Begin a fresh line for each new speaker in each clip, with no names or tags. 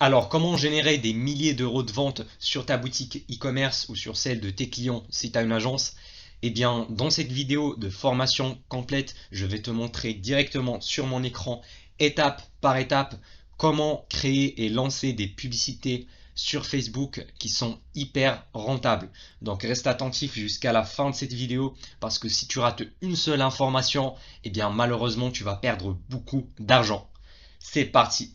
Alors, comment générer des milliers d'euros de ventes sur ta boutique e-commerce ou sur celle de tes clients si tu as une agence? Eh bien, dans cette vidéo de formation complète, je vais te montrer directement sur mon écran, étape par étape, comment créer et lancer des publicités sur Facebook qui sont hyper rentables. Donc, reste attentif jusqu'à la fin de cette vidéo parce que si tu rates une seule information, eh bien, malheureusement, tu vas perdre beaucoup d'argent. C'est parti!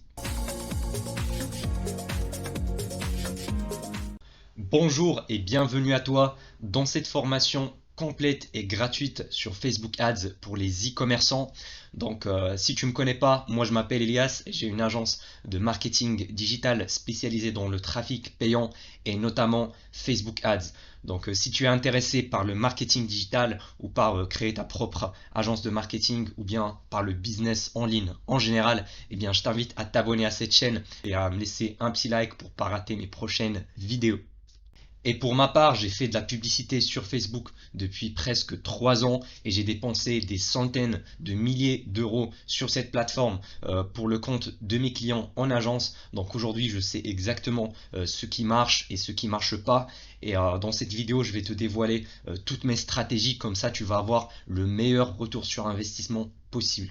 Bonjour et bienvenue à toi dans cette formation complète et gratuite sur Facebook Ads pour les e-commerçants. Donc si tu ne me connais pas, moi je m'appelle Elias et j'ai une agence de marketing digital spécialisée dans le trafic payant et notamment Facebook Ads. Donc si tu es intéressé par le marketing digital ou par créer ta propre agence de marketing ou bien par le business en ligne en général, eh bien je t'invite à t'abonner à cette chaîne et à me laisser un petit like pour ne pas rater mes prochaines vidéos. Et pour ma part, j'ai fait de la publicité sur Facebook depuis presque 3 ans et j'ai dépensé des centaines de milliers d'euros sur cette plateforme pour le compte de mes clients en agence. Donc aujourd'hui, je sais exactement ce qui marche et ce qui marche pas. Et dans cette vidéo, je vais te dévoiler toutes mes stratégies. Comme ça, tu vas avoir le meilleur retour sur investissement possible.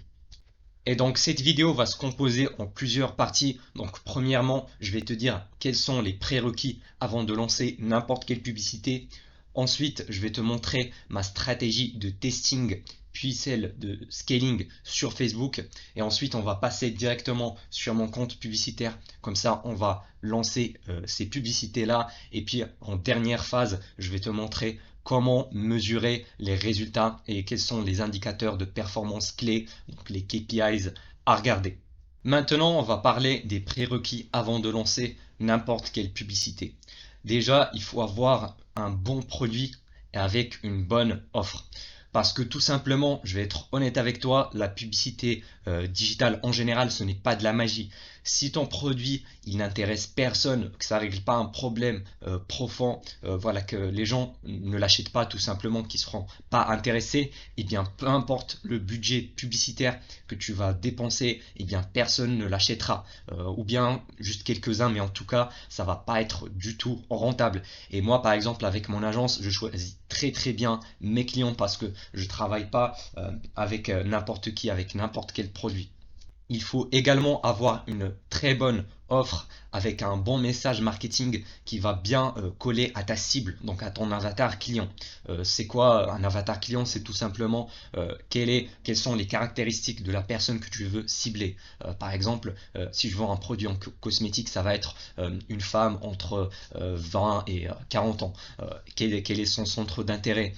Et donc cette vidéo va se composer en plusieurs parties. Donc premièrement, je vais te dire quels sont les prérequis avant de lancer n'importe quelle publicité. Ensuite, je vais te montrer ma stratégie de testing puis celle de scaling sur Facebook. Et ensuite, on va passer directement sur mon compte publicitaire. Comme ça, on va lancer ces publicités-là. Et puis en dernière phase, je vais te montrer comment mesurer les résultats et quels sont les indicateurs de performance clés, donc les KPIs à regarder. Maintenant, on va parler des prérequis avant de lancer n'importe quelle publicité. Déjà, il faut avoir un bon produit avec une bonne offre. Parce que tout simplement, je vais être honnête avec toi, la publicité digitale en général, ce n'est pas de la magie. Si ton produit, il n'intéresse personne, que ça ne règle pas un problème profond, voilà, que les gens ne l'achètent pas tout simplement, qu'ils ne seront pas intéressés, eh bien, peu importe le budget publicitaire que tu vas dépenser, eh bien, personne ne l'achètera. Ou bien juste quelques-uns, mais en tout cas, ça ne va pas être du tout rentable. Et moi, par exemple, avec mon agence, je choisis très bien mes clients parce que je travaille pas avec n'importe qui, avec n'importe quel produit. Il faut également avoir une très bonne offre avec un bon message marketing qui va bien coller à ta cible, donc à ton avatar client. C'est quoi un avatar client? C'est tout simplement quelles sont les caractéristiques de la personne que tu veux cibler. Par exemple, si je vends un produit en cosmétique, ça va être une femme entre 20 et 40 ans. Quel est son centre d'intérêt?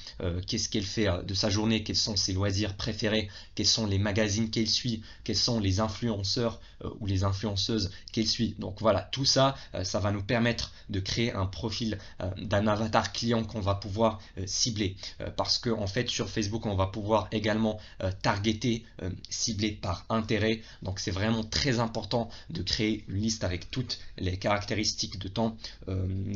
Qu'est-ce qu'elle fait de sa journée? Quels sont ses loisirs préférés? Quels sont les magazines qu'elle suit? Quels sont les influenceurs ou les influenceuses qu'elle suit? Donc voilà, tout ça, ça va nous permettre de créer un profil d'un avatar client qu'on va pouvoir cibler. Parce que en fait, sur Facebook, on va pouvoir également targeter, cibler par intérêt. Donc c'est vraiment très important de créer une liste avec toutes les caractéristiques de ton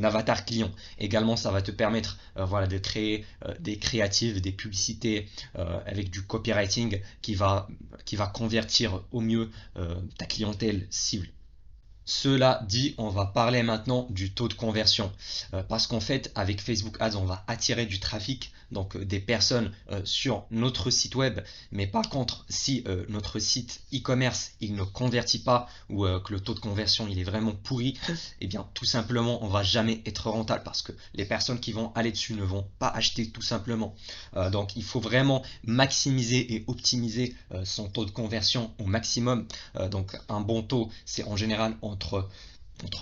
avatar client. Également, ça va te permettre voilà, de créer des créatives, des publicités avec du copywriting qui va convertir au mieux ta clientèle cible. Cela dit, on va parler maintenant du taux de conversion. Parce qu'en fait, avec Facebook Ads, on va attirer du trafic, donc des personnes sur notre site web. Mais par contre, si notre site e-commerce il ne convertit pas ou que le taux de conversion il est vraiment pourri, eh bien tout simplement, on va jamais être rentable parce que les personnes qui vont aller dessus ne vont pas acheter tout simplement. Donc il faut vraiment maximiser et optimiser son taux de conversion au maximum. Donc un bon taux, c'est en général entre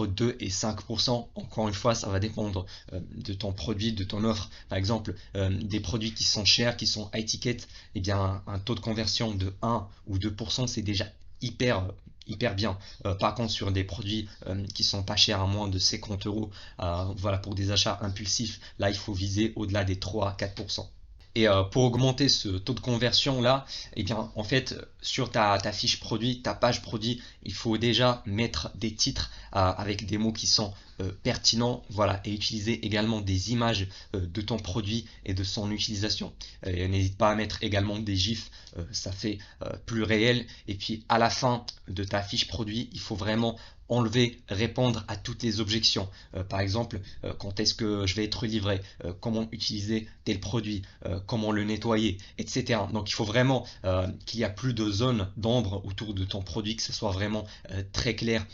2 et 5%. Encore une fois, ça va dépendre de ton produit, de ton offre. Par exemple, des produits qui sont chers, qui sont high ticket, eh bien, un taux de conversion de 1 ou 2%, c'est déjà hyper bien. Par contre, sur des produits qui sont pas chers, à moins de 50 euros, voilà, pour des achats impulsifs, là, il faut viser au-delà des 3 à 4%. Et pour augmenter ce taux de conversion là, eh bien, en fait, sur ta fiche produit, ta page produit, il faut déjà mettre des titres avec des mots qui sont pertinents, voilà, et utiliser également des images de ton produit et de son utilisation. N'hésite pas à mettre également des gifs, ça fait plus réel. Et puis à la fin de ta fiche produit, il faut vraiment enlever, répondre à toutes les objections. Par exemple, quand est-ce que je vais être livré, comment utiliser tel produit, comment le nettoyer, etc. Donc il faut vraiment qu'il y a plus de zones d'ombre autour de ton produit, que ce soit vraiment très clair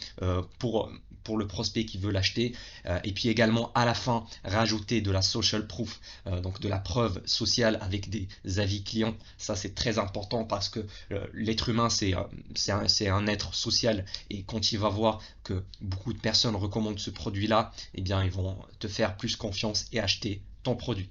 pour le prospect qui veut l'acheter. Et puis également à la fin, rajouter de la social proof, donc de la preuve sociale avec des avis clients. Ça c'est très important parce que l'être humain c'est un être social, et quand il va voir que beaucoup de personnes recommandent ce produit-là, eh bien ils vont te faire plus confiance et acheter ton produit.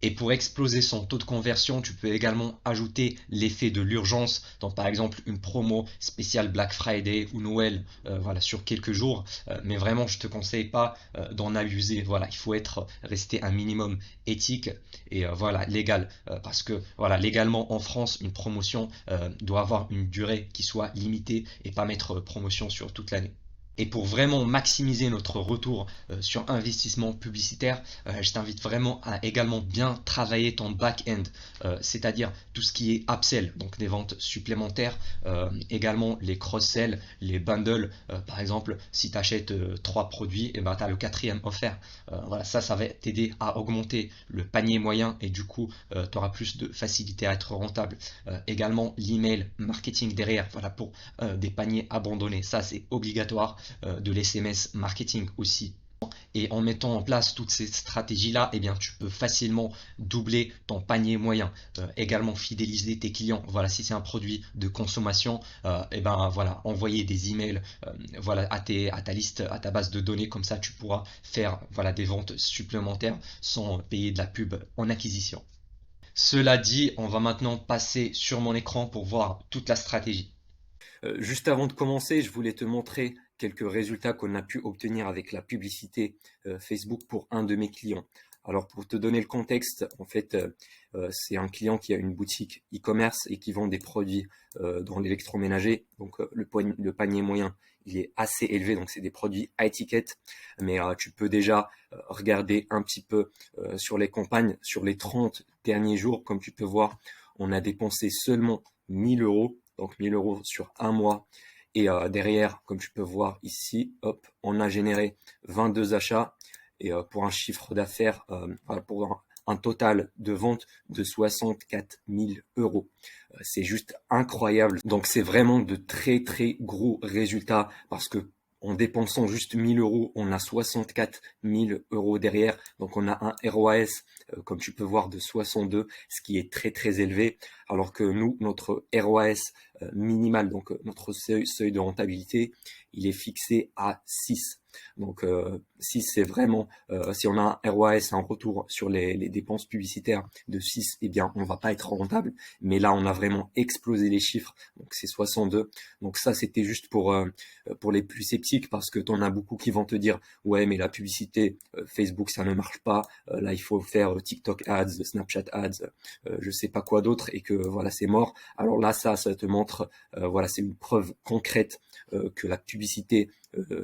Et pour exploser son taux de conversion, tu peux également ajouter l'effet de l'urgence, donc par exemple une promo spéciale Black Friday ou Noël, voilà, sur quelques jours. Mais vraiment, je te conseille pas d'en abuser. Voilà, il faut rester un minimum éthique et voilà, légal, parce que voilà, légalement en France, une promotion doit avoir une durée qui soit limitée et pas mettre promotion sur toute l'année. Et pour vraiment maximiser notre retour sur investissement publicitaire, je t'invite vraiment à également bien travailler ton back-end, c'est-à-dire tout ce qui est upsell, donc des ventes supplémentaires, également les cross-sell, les bundles. Par exemple, si tu achètes 3 produits, et ben, tu as le quatrième offert. Voilà, ça va t'aider à augmenter le panier moyen et du coup, tu auras plus de facilité à être rentable. Également, l'email marketing derrière, voilà, pour des paniers abandonnés. Ça, c'est obligatoire. De l'SMS marketing aussi. Et en mettant en place toutes ces stratégies-là, eh bien, tu peux facilement doubler ton panier moyen. Également fidéliser tes clients. Voilà, si c'est un produit de consommation, eh ben voilà, envoyer des emails, voilà, à ta liste, à ta base de données. Comme ça, tu pourras faire voilà des ventes supplémentaires sans payer de la pub en acquisition. Cela dit, on va maintenant passer sur mon écran pour voir toute la stratégie.
Juste avant de commencer, je voulais te montrer quelques résultats qu'on a pu obtenir avec la publicité Facebook pour un de mes clients. Alors pour te donner le contexte, en fait, c'est un client qui a une boutique e-commerce et qui vend des produits dans l'électroménager. Donc le panier moyen, il est assez élevé, donc c'est des produits à étiquette. Mais tu peux déjà regarder un petit peu sur les campagnes, sur les 30 derniers jours. Comme tu peux voir, on a dépensé seulement 1000 euros, donc 1000 euros sur un mois. Et derrière, comme tu peux voir ici, hop, on a généré 22 achats et pour un chiffre d'affaires, pour un total de vente de 64 000 euros. C'est juste incroyable. Donc c'est vraiment de très très gros résultats parce que en dépensant juste 1000 euros, on a 64 000 euros derrière. Donc on a un ROAS, comme tu peux voir, de 62, ce qui est très très élevé. Alors que nous, notre ROAS minimal, donc notre seuil de rentabilité, il est fixé à 6. Donc 6, c'est vraiment, si on a un ROAS, un retour sur les dépenses publicitaires de 6, eh bien on va pas être rentable. Mais là, on a vraiment explosé les chiffres, donc c'est 62. Donc ça, c'était juste pour les plus sceptiques, parce que t'en as beaucoup qui vont te dire ouais, mais la publicité Facebook, ça ne marche pas, là il faut faire TikTok ads, Snapchat ads, je sais pas quoi d'autre, et que voilà, c'est mort. Alors là, ça te montre, voilà, c'est une preuve concrète que la publicité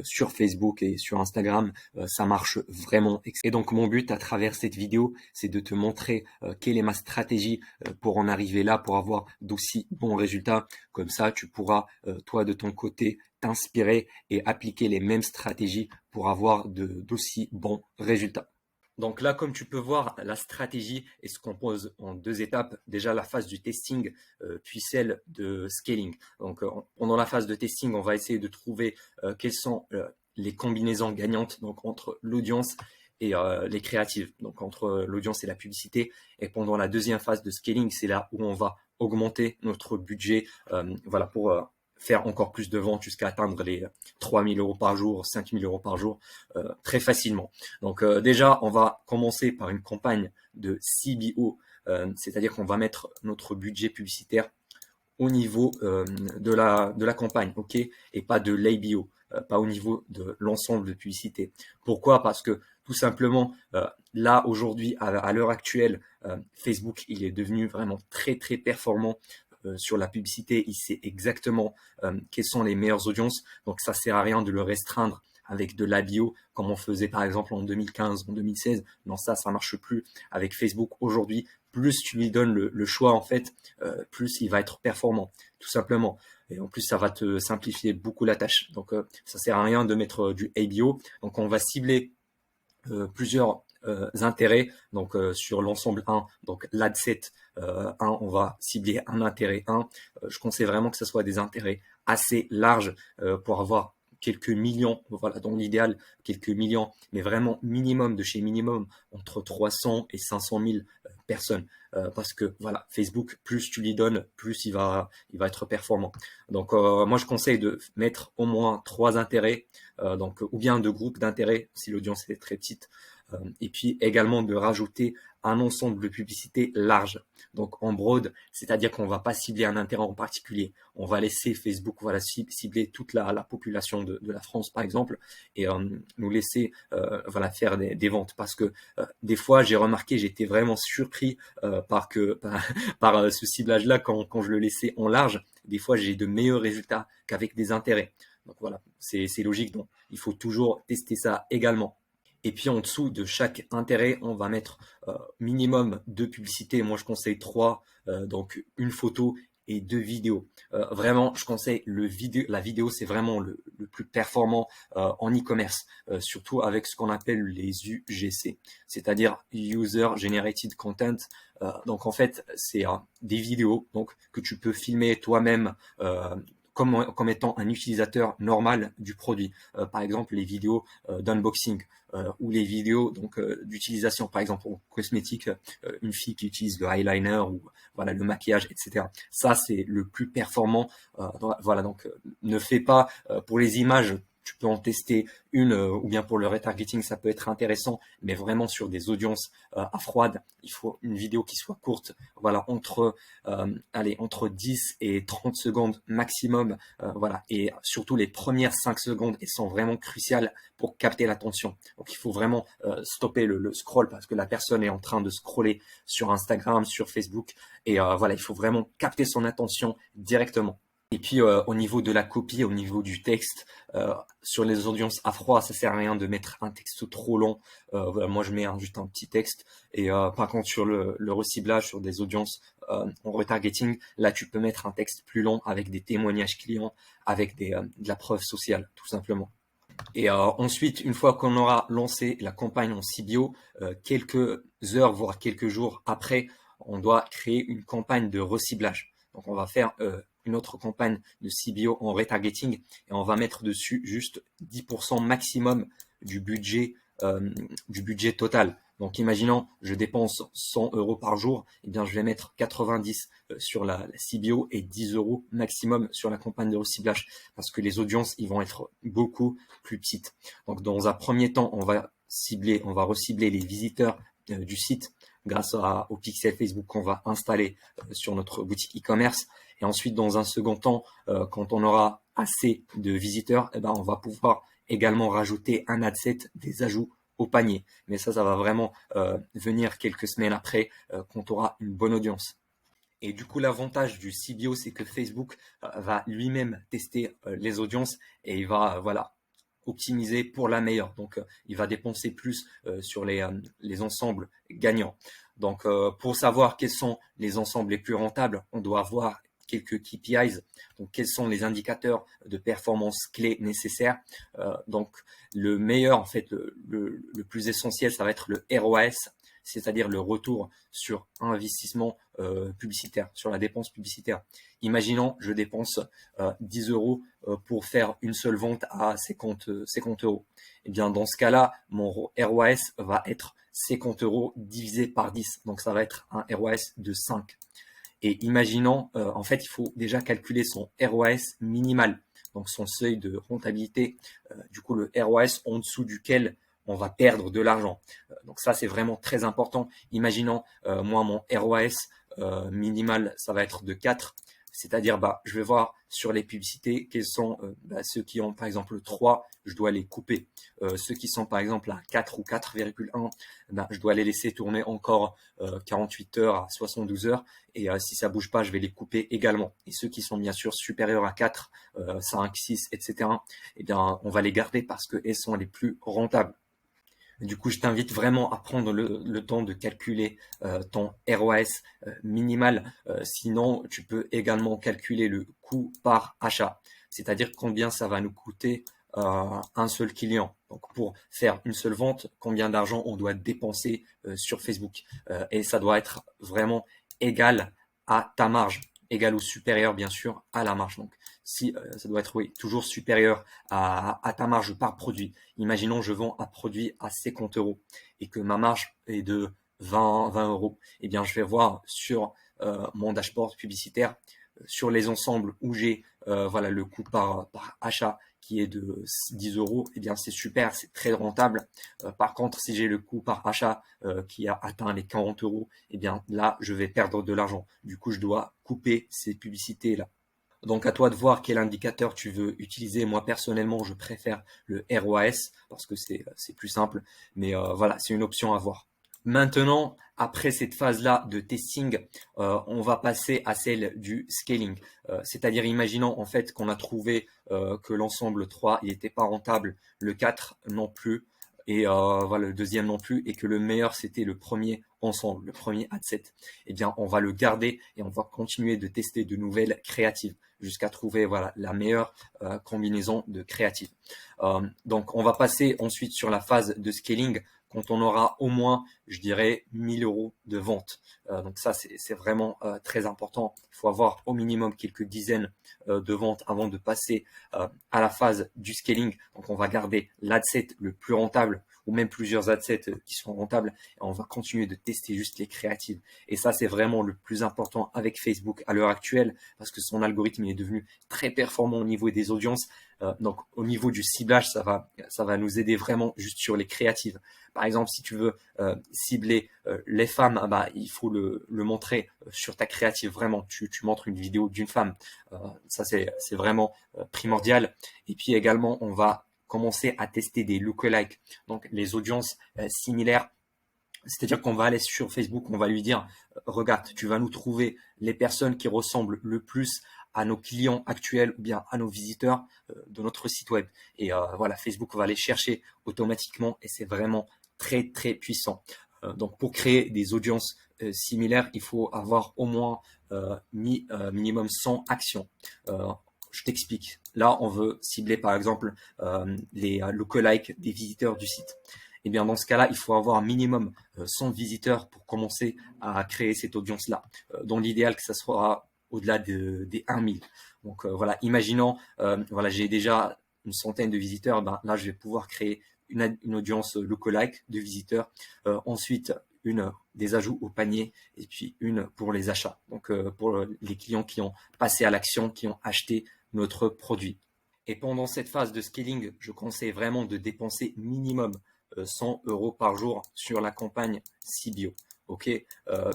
sur Facebook et sur Instagram, ça marche vraiment. Et donc mon but à travers cette vidéo, c'est de te montrer quelle est ma stratégie pour en arriver là, pour avoir d'aussi bons résultats. Comme ça, tu pourras, toi de ton côté, t'inspirer et appliquer les mêmes stratégies pour avoir d'aussi bons résultats. Donc là, comme tu peux voir, la stratégie se compose en 2 étapes. Déjà, la phase du testing, puis celle de scaling. Donc, pendant la phase de testing, on va essayer de trouver quelles sont les combinaisons gagnantes, donc entre l'audience et les créatives, donc entre l'audience et la publicité. Et pendant la deuxième phase de scaling, c'est là où on va augmenter notre budget, voilà, pour faire encore plus de ventes jusqu'à atteindre les 3000 euros par jour, 5000 euros par jour, très facilement. Donc déjà, on va commencer par une campagne de CBO, c'est-à-dire qu'on va mettre notre budget publicitaire au niveau de la campagne, ok, et pas de l'ABO, pas au niveau de l'ensemble de publicité. Pourquoi? Parce que tout simplement, là aujourd'hui, à l'heure actuelle, Facebook, il est devenu vraiment très très performant sur la publicité, il sait exactement quelles sont les meilleures audiences. Donc ça sert à rien de le restreindre avec de l'ABO, comme on faisait par exemple en 2015, en 2016. Non, ça marche plus avec Facebook aujourd'hui. Plus tu lui donnes le choix, en fait, plus il va être performant, tout simplement. Et en plus, ça va te simplifier beaucoup la tâche. Donc, ça sert à rien de mettre du ABO. Donc, on va cibler plusieurs intérêts. Donc, sur l'ensemble 1, donc l'adset 1, on va cibler un intérêt 1. Je conseille vraiment que ce soit des intérêts assez larges pour avoir quelques millions, voilà, dans l'idéal, quelques millions, mais vraiment minimum de chez minimum, entre 300 et 500 000 personnes. Parce que voilà, Facebook, plus tu lui donnes, plus il va être performant. Donc moi je conseille de mettre au moins 3 intérêts, donc ou bien 2 groupes d'intérêts si l'audience est très petite, et puis également de rajouter un ensemble de publicités large. Donc en broad, c'est-à-dire qu'on va pas cibler un intérêt en particulier. On va laisser Facebook voilà cibler toute la population de la France par exemple et nous laisser voilà faire des ventes parce que des fois j'ai remarqué, j'étais vraiment surpris par ce ciblage-là quand je le laissais en large. Des fois j'ai de meilleurs résultats qu'avec des intérêts. Donc voilà, c'est logique. Donc il faut toujours tester ça également. Et puis en dessous de chaque intérêt, on va mettre minimum 2 publicités. Moi, je conseille 3, donc une photo et 2 vidéos. Vraiment, je conseille la vidéo, c'est vraiment le plus performant en e-commerce, surtout avec ce qu'on appelle les UGC, c'est-à-dire User Generated Content. Donc en fait, c'est des vidéos donc que tu peux filmer toi-même. Comme étant un utilisateur normal du produit. Par exemple, les vidéos d'unboxing ou les vidéos donc d'utilisation, par exemple en cosmétique, une fille qui utilise le eyeliner ou voilà le maquillage, etc. Ça, c'est le plus performant. Voilà, donc ne fais pas pour les images. Tu peux en tester une ou bien pour le retargeting, ça peut être intéressant, mais vraiment sur des audiences à froide, il faut une vidéo qui soit courte, voilà, entre 10 et 30 secondes maximum, voilà, et surtout les premières 5 secondes, elles sont vraiment cruciales pour capter l'attention. Donc il faut vraiment stopper le scroll parce que la personne est en train de scroller sur Instagram, sur Facebook, et voilà, il faut vraiment capter son attention directement. Et puis au niveau de la copie, au niveau du texte, sur les audiences à froid, ça sert à rien de mettre un texte trop long. Voilà, moi je mets juste un petit texte. Et par contre sur le reciblage, sur des audiences en retargeting, là tu peux mettre un texte plus long avec des témoignages clients, avec de la preuve sociale, tout simplement. Et ensuite, une fois qu'on aura lancé la campagne en CBO, quelques heures voire quelques jours après, on doit créer une campagne de reciblage. Donc on va faire une autre campagne de CBO en retargeting et on va mettre dessus juste 10% maximum du budget total. Donc imaginons je dépense 100 euros par jour, et bien je vais mettre 90 sur la CBO et 10 euros maximum sur la campagne de reciblage parce que les audiences ils vont être beaucoup plus petites. Donc dans un premier temps on va recibler les visiteurs du site grâce au pixel Facebook qu'on va installer sur notre boutique e-commerce. Et ensuite, dans un second temps, quand on aura assez de visiteurs, eh ben, on va pouvoir également rajouter un adset, des ajouts au panier. Mais ça va vraiment venir quelques semaines après quand on aura une bonne audience. Et du coup, l'avantage du CBO, c'est que Facebook va lui-même tester les audiences et il va optimiser pour la meilleure. Donc, il va dépenser plus sur les ensembles gagnants. Donc, pour savoir quels sont les ensembles les plus rentables, on doit avoir quelques KPIs. Donc, quels sont les indicateurs de performance clés nécessaires. Donc, le meilleur, en fait, le plus essentiel, ça va être le ROAS, c'est-à-dire le retour sur investissement publicitaire, sur la dépense publicitaire. Imaginons, je dépense 10 euros pour faire une seule vente à 50 euros. Et bien, dans ce cas-là, mon ROAS va être 50 euros divisé par 10. Donc, ça va être un ROAS de 5. Et imaginons, en fait, il faut déjà calculer son ROAS minimal, donc son seuil de rentabilité, du coup le ROAS en dessous duquel on va perdre de l'argent. Donc ça, c'est vraiment très important. Imaginons, moi, mon ROAS minimal, ça va être de 4. C'est-à-dire, je vais voir sur les publicités quels sont ceux qui ont par exemple 3, je dois les couper. Ceux qui sont par exemple à 4 ou 4,1, je dois les laisser tourner encore 48 heures à 72 heures. Et si ça bouge pas, je vais les couper également. Et ceux qui sont bien sûr supérieurs à 4, 5, 6, etc., eh bien, on va les garder parce qu'elles sont les plus rentables. Du coup, je t'invite vraiment à prendre le temps de calculer ton ROAS minimal. Sinon, tu peux également calculer le coût par achat, c'est-à-dire combien ça va nous coûter un seul client. Donc, pour faire une seule vente, combien d'argent on doit dépenser sur Facebook. Et ça doit être vraiment égal à ta marge, égal ou supérieur bien sûr à la marge. Donc, si ça doit être toujours supérieur à ta marge par produit. Imaginons je vends un produit à 50 euros et que ma marge est de 20 euros. Eh bien, je vais voir sur mon dashboard publicitaire, sur les ensembles où j'ai le coût par achat qui est de 10 euros, eh bien c'est super, c'est très rentable. Par contre, si j'ai le coût par achat qui a atteint les 40 euros, eh bien là, je vais perdre de l'argent. Du coup, je dois couper ces publicités-là. Donc à toi de voir quel indicateur tu veux utiliser. Moi personnellement, je préfère le ROAS parce que c'est plus simple. Mais voilà, c'est une option à voir. Maintenant, après cette phase-là de testing, on va passer à celle du scaling. C'est-à-dire, imaginons en fait qu'on a trouvé que l'ensemble 3 il n'était pas rentable, le 4 non plus, et le deuxième non plus, et que le meilleur c'était le premier ensemble, le premier ad set. Eh bien, on va le garder et on va continuer de tester de nouvelles créatives jusqu'à trouver la meilleure combinaison de créatives. Donc, on va passer ensuite sur la phase de scaling quand on aura au moins, je dirais, 1000 euros de vente. Donc ça, c'est vraiment très important. Il faut avoir au minimum quelques dizaines de ventes avant de passer à la phase du scaling. Donc on va garder l'adset le plus rentable ou même plusieurs adsets qui sont rentables et on va continuer de tester juste les créatives. Et ça, c'est vraiment le plus important avec Facebook à l'heure actuelle parce que son algorithme est devenu très performant au niveau des audiences. Donc au niveau du ciblage, ça va nous aider vraiment juste sur les créatives. Par exemple, si tu veux cibler les femmes, il faut le montrer sur ta créative. Vraiment, tu montres une vidéo d'une femme. Ça, c'est vraiment primordial. Et puis également, on va commencer à tester des lookalikes, donc les audiences similaires. C'est-à-dire qu'on va aller sur Facebook, on va lui dire, regarde, tu vas nous trouver les personnes qui ressemblent le plus à nos clients actuels ou bien à nos visiteurs de notre site web. Et Facebook va les chercher automatiquement et c'est vraiment très, très puissant. Donc, pour créer des audiences similaires, il faut avoir au moins minimum 100 actions. Je t'explique. Là, on veut cibler par exemple les lookalikes des visiteurs du site. Eh bien, dans ce cas-là, il faut avoir un minimum 100 visiteurs pour commencer à créer cette audience-là. Dans l'idéal, que ça soit au-delà des 1000. Donc imaginons, j'ai déjà une centaine de visiteurs. Là, je vais pouvoir créer une audience lookalike de visiteurs. Ensuite, des ajouts au panier et puis une pour les achats. Donc, pour les clients qui ont passé à l'action, qui ont acheté notre produit. Et pendant cette phase de scaling, je conseille vraiment de dépenser minimum 100 euros par jour sur la campagne CBio. Ok,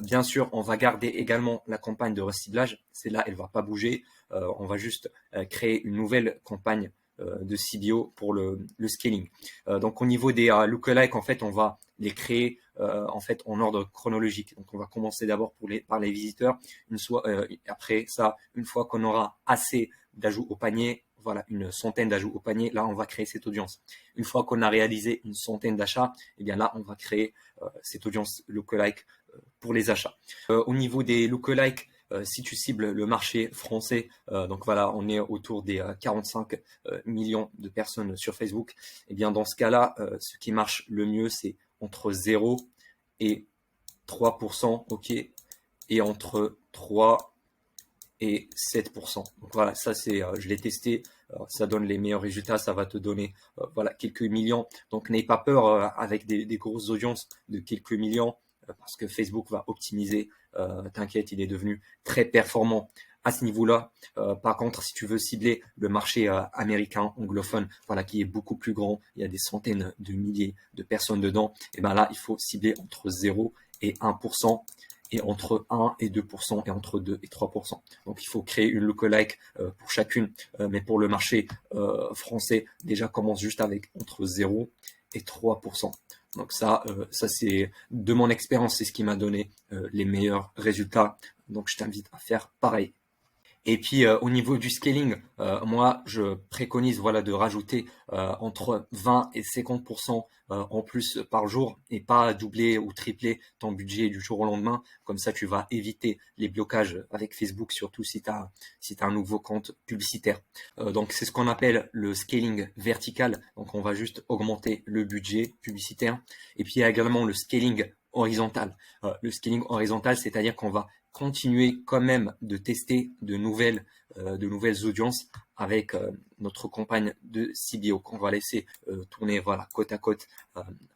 bien sûr, on va garder également la campagne de reciblage. Celle-là, elle va pas bouger. On va juste créer une nouvelle campagne de CBio pour le scaling. Donc, au niveau des lookalikes, en fait, on va les créer en ordre chronologique. Donc, on va commencer d'abord par les visiteurs. Après ça, une fois qu'on aura assez d'ajouts au panier, une centaine d'ajouts au panier, là, on va créer cette audience. Une fois qu'on a réalisé une centaine d'achats, eh bien là, on va créer cette audience lookalike pour les achats. Au niveau des lookalikes, si tu cibles le marché français, on est autour des 45 millions de personnes sur Facebook. Eh bien, dans ce cas-là, ce qui marche le mieux, c'est entre 0 et 3%, ok, et entre 3 et 7%. Donc voilà, ça je l'ai testé, ça donne les meilleurs résultats, ça va te donner quelques millions. Donc n'aie pas peur avec des grosses audiences de quelques millions parce que Facebook va optimiser. T'inquiète, il est devenu très performant à ce niveau-là. Par contre, si tu veux cibler le marché américain anglophone, qui est beaucoup plus grand, il y a des centaines de milliers de personnes dedans, et ben là, il faut cibler entre 0 et 1%. est entre 1 et 2% et entre 2 et 3%. Donc il faut créer une lookalike pour chacune, mais pour le marché français, déjà commence juste avec entre 0 et 3%. Donc ça c'est de mon expérience, c'est ce qui m'a donné les meilleurs résultats. Donc je t'invite à faire pareil. Et puis au niveau du scaling, moi je préconise voilà de rajouter entre 20 et 50% en plus par jour et pas doubler ou tripler ton budget du jour au lendemain. Comme ça tu vas éviter les blocages avec Facebook, surtout si tu as un nouveau compte publicitaire. Donc c'est ce qu'on appelle le scaling vertical. Donc on va juste augmenter le budget publicitaire. Et puis il y a également le scaling horizontal. Le scaling horizontal, c'est-à-dire qu'on va continuer quand même de tester de nouvelles audiences avec notre campagne de CBO qu'on va laisser tourner voilà côte à côte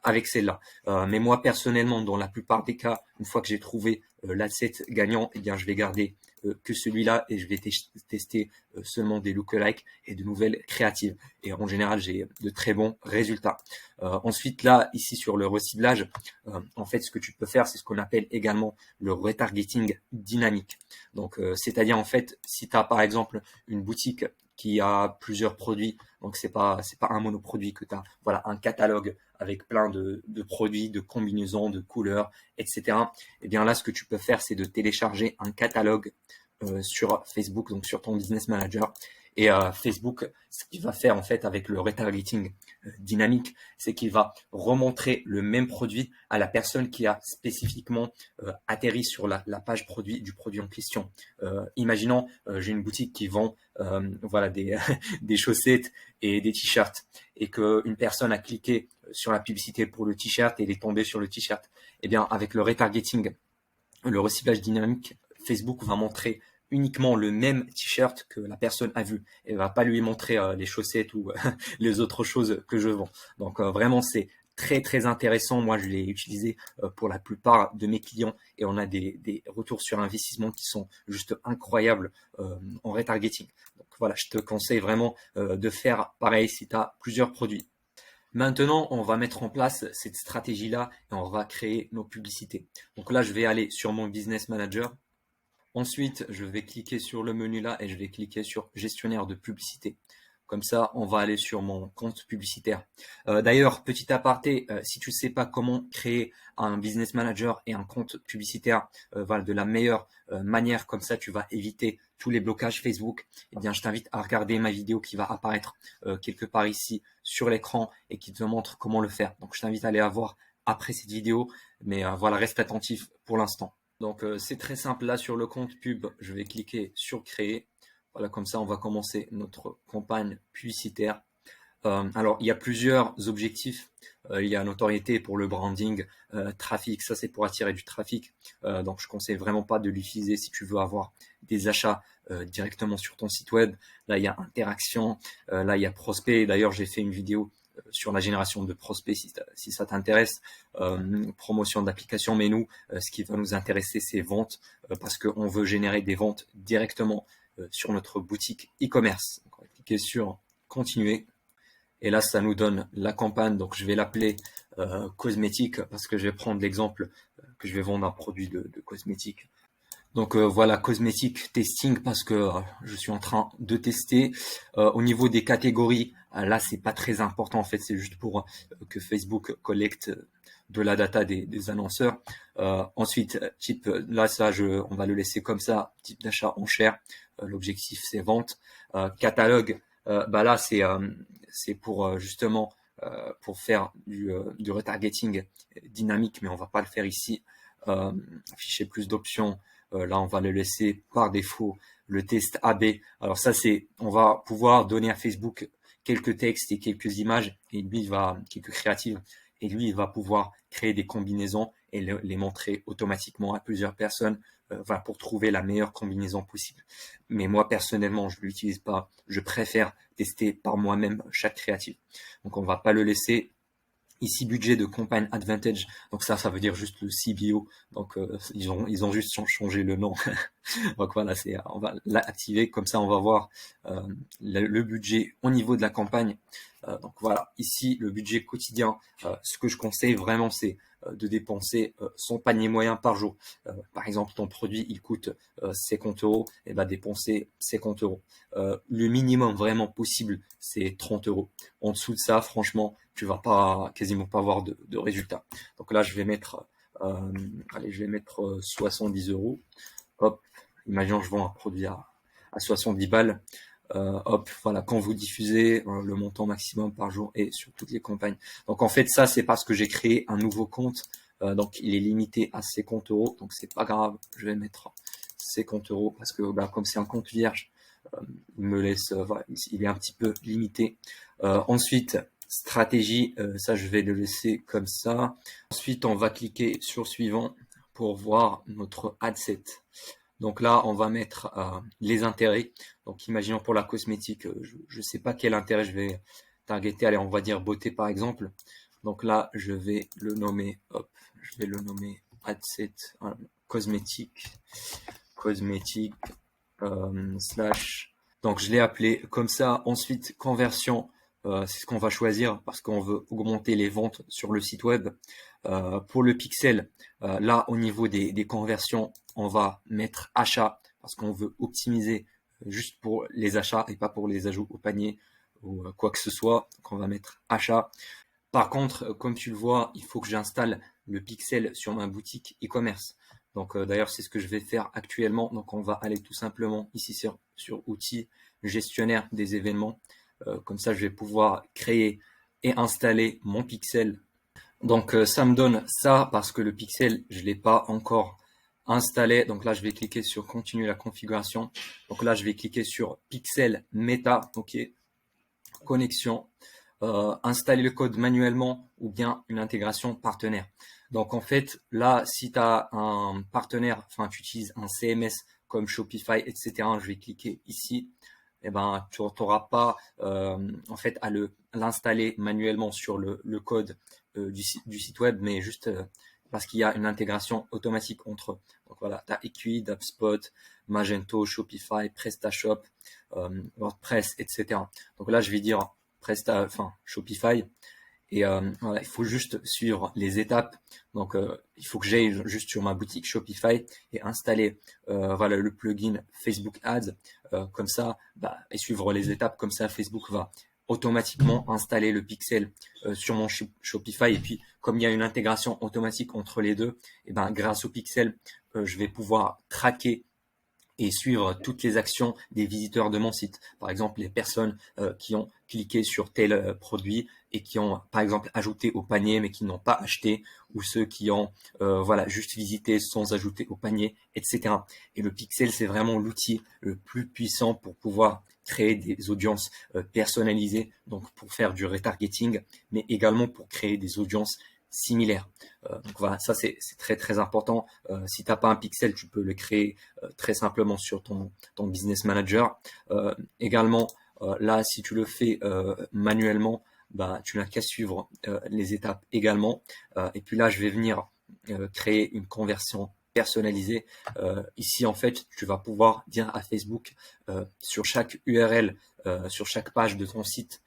avec celle-là. Mais moi personnellement, dans la plupart des cas, une fois que j'ai trouvé l'asset gagnant, eh bien je vais garder que celui-là et je vais tester seulement des lookalikes et de nouvelles créatives. Et en général, j'ai de très bons résultats. Ensuite, là, ici sur le reciblage, en fait, ce que tu peux faire, c'est ce qu'on appelle également le retargeting dynamique. Donc, c'est-à-dire en fait, si tu as par exemple une boutique qui a plusieurs produits, donc c'est pas un monoproduit que tu as, voilà, un catalogue avec plein de produits, de combinaisons, de couleurs, etc. Et bien là, ce que tu peux faire, c'est de télécharger un catalogue sur Facebook, donc sur ton business manager. Et Facebook, ce qu'il va faire en fait avec le retargeting dynamique, c'est qu'il va remontrer le même produit à la personne qui a spécifiquement atterri sur la page produit du produit en question. Imaginons, j'ai une boutique qui vend voilà des, des chaussettes et des t-shirts et qu'une personne a cliqué sur la publicité pour le t-shirt et il est tombé sur le t-shirt. Eh bien, avec le retargeting, le reciblage dynamique, Facebook va montrer uniquement le même t-shirt que la personne a vu et va pas lui montrer les chaussettes ou les autres choses que je vends. Donc vraiment c'est très très intéressant. Moi je l'ai utilisé pour la plupart de mes clients et on a des retours sur investissement qui sont juste incroyables en retargeting. Donc voilà, je te conseille vraiment de faire pareil si tu as plusieurs produits. Maintenant, on va mettre en place cette stratégie-là et on va créer nos publicités. Donc là, je vais aller sur mon business manager. Ensuite, je vais cliquer sur le menu là et je vais cliquer sur gestionnaire de publicité. Comme ça, on va aller sur mon compte publicitaire. D'ailleurs, petit aparté, si tu ne sais pas comment créer un business manager et un compte publicitaire voilà, de la meilleure manière, comme ça tu vas éviter tous les blocages Facebook, eh bien, je t'invite à regarder ma vidéo qui va apparaître quelque part ici sur l'écran et qui te montre comment le faire. Donc, je t'invite à aller la voir après cette vidéo, mais voilà, reste attentif pour l'instant. Donc, c'est très simple. Là, sur le compte pub, je vais cliquer sur créer. Voilà, comme ça, on va commencer notre campagne publicitaire. Alors, il y a plusieurs objectifs. Il y a notoriété pour le branding, trafic, ça c'est pour attirer du trafic. Donc, je conseille vraiment pas de l'utiliser si tu veux avoir des achats directement sur ton site web. Là, il y a interaction. Là, il y a prospect. D'ailleurs, j'ai fait une vidéo sur la génération de prospects si ça t'intéresse, promotion d'application, mais nous, ce qui va nous intéresser, c'est ventes, parce qu'on veut générer des ventes directement sur notre boutique e-commerce. On va cliquer sur continuer. Et là, ça nous donne la campagne. Donc, je vais l'appeler cosmétique parce que je vais prendre l'exemple que je vais vendre un produit de cosmétique. Donc voilà, cosmétique testing parce que je suis en train de tester. Au niveau des catégories, là, c'est pas très important en fait. C'est juste pour que Facebook collecte de la data des annonceurs. Ensuite, type, là, ça, on va le laisser comme ça. Type d'achat enchère. L'objectif, c'est vente. Catalogue, bah là, c'est pour justement pour faire du retargeting dynamique, mais on va pas le faire ici. Afficher plus d'options. Là, on va le laisser par défaut le test AB. Alors ça, on va pouvoir donner à Facebook quelques textes et quelques images et lui, quelques créatives et lui, il va pouvoir créer des combinaisons et les montrer automatiquement à plusieurs personnes voilà, pour trouver la meilleure combinaison possible. Mais moi, personnellement, je ne l'utilise pas. Je préfère tester par moi-même chaque créative. Donc, on ne va pas le laisser. Ici, budget de campagne advantage. Donc ça veut dire juste le CBO. Donc ils ont juste changé le nom. Donc voilà, on va l'activer, comme ça on va voir le budget au niveau de la campagne. Donc voilà, ici le budget quotidien, ce que je conseille vraiment, c'est de dépenser son panier moyen par jour. Par exemple, ton produit il coûte 50 euros, et ben dépenser 50 euros. Le minimum vraiment possible, c'est 30 euros. En dessous de ça, franchement, tu vas pas quasiment pas avoir de résultats. Donc là, je vais mettre, allez, je vais mettre 70 euros. Hop, imaginons je vends un produit à 70 balles. Hop, voilà, quand vous diffusez, le montant maximum par jour est sur toutes les campagnes. Donc en fait, ça c'est parce que j'ai créé un nouveau compte. Donc il est limité à 50 euros. Donc c'est pas grave, je vais mettre 50 euros parce que bah, comme c'est un compte vierge, il me laisse, voilà, il est un petit peu limité. Ensuite, stratégie, ça je vais le laisser comme ça. Ensuite, on va cliquer sur suivant pour voir notre ad set. Donc là, on va mettre les intérêts. Donc imaginons pour la cosmétique, je ne sais pas quel intérêt je vais targeter. Allez, on va dire beauté par exemple. Donc là, je vais le nommer, hop, je vais le nommer adset cosmétique, cosmétique slash. Donc je l'ai appelé comme ça. Ensuite, conversion, c'est ce qu'on va choisir parce qu'on veut augmenter les ventes sur le site web. Pour le pixel, là au niveau des conversions, on va mettre achat parce qu'on veut optimiser juste pour les achats et pas pour les ajouts au panier ou quoi que ce soit. Donc on va mettre achat. Par contre, comme tu le vois, il faut que j'installe le pixel sur ma boutique e-commerce. Donc d'ailleurs, c'est ce que je vais faire actuellement. Donc on va aller tout simplement ici sur outils, gestionnaire des événements. Comme ça, je vais pouvoir créer et installer mon pixel. Donc ça me donne ça parce que le pixel, je ne l'ai pas encore installé. Donc là, je vais cliquer sur continuer la configuration. Donc là, je vais cliquer sur pixel meta, ok, connexion, installer le code manuellement ou bien une intégration partenaire. Donc en fait, là, si tu as un partenaire, enfin tu utilises un CMS comme Shopify, etc., je vais cliquer ici. Eh ben, tu n'auras pas en fait à l'installer manuellement sur le code du site web, mais juste parce qu'il y a une intégration automatique entre eux. Donc voilà, tu as Equid, HubSpot, Magento, Shopify, PrestaShop, WordPress, etc. Donc là, je vais dire Shopify. Et voilà, il faut juste suivre les étapes. Donc, il faut que j'aille juste sur ma boutique Shopify et installer voilà, le plugin Facebook Ads. Comme ça, bah, et suivre les étapes. Comme ça, Facebook va automatiquement installer le pixel sur mon Shopify. Et puis, comme il y a une intégration automatique entre les deux, et ben, grâce au pixel, je vais pouvoir traquer et suivre toutes les actions des visiteurs de mon site. Par exemple, les personnes qui ont cliqué sur tel produit et qui ont, par exemple, ajouté au panier mais qui n'ont pas acheté, ou ceux qui ont voilà, juste visité sans ajouter au panier, etc. Et le pixel, c'est vraiment l'outil le plus puissant pour pouvoir créer des audiences personnalisées, donc pour faire du retargeting, mais également pour créer des audiences similaires. Donc voilà, ça c'est très très important. Si tu n'as pas un pixel, tu peux le créer très simplement sur ton business manager. Également, là, si tu le fais manuellement, bah, tu n'as qu'à suivre les étapes également. Et puis là, je vais venir créer une conversion personnalisée. Ici, en fait, tu vas pouvoir dire à Facebook sur chaque URL, sur chaque page de ton site,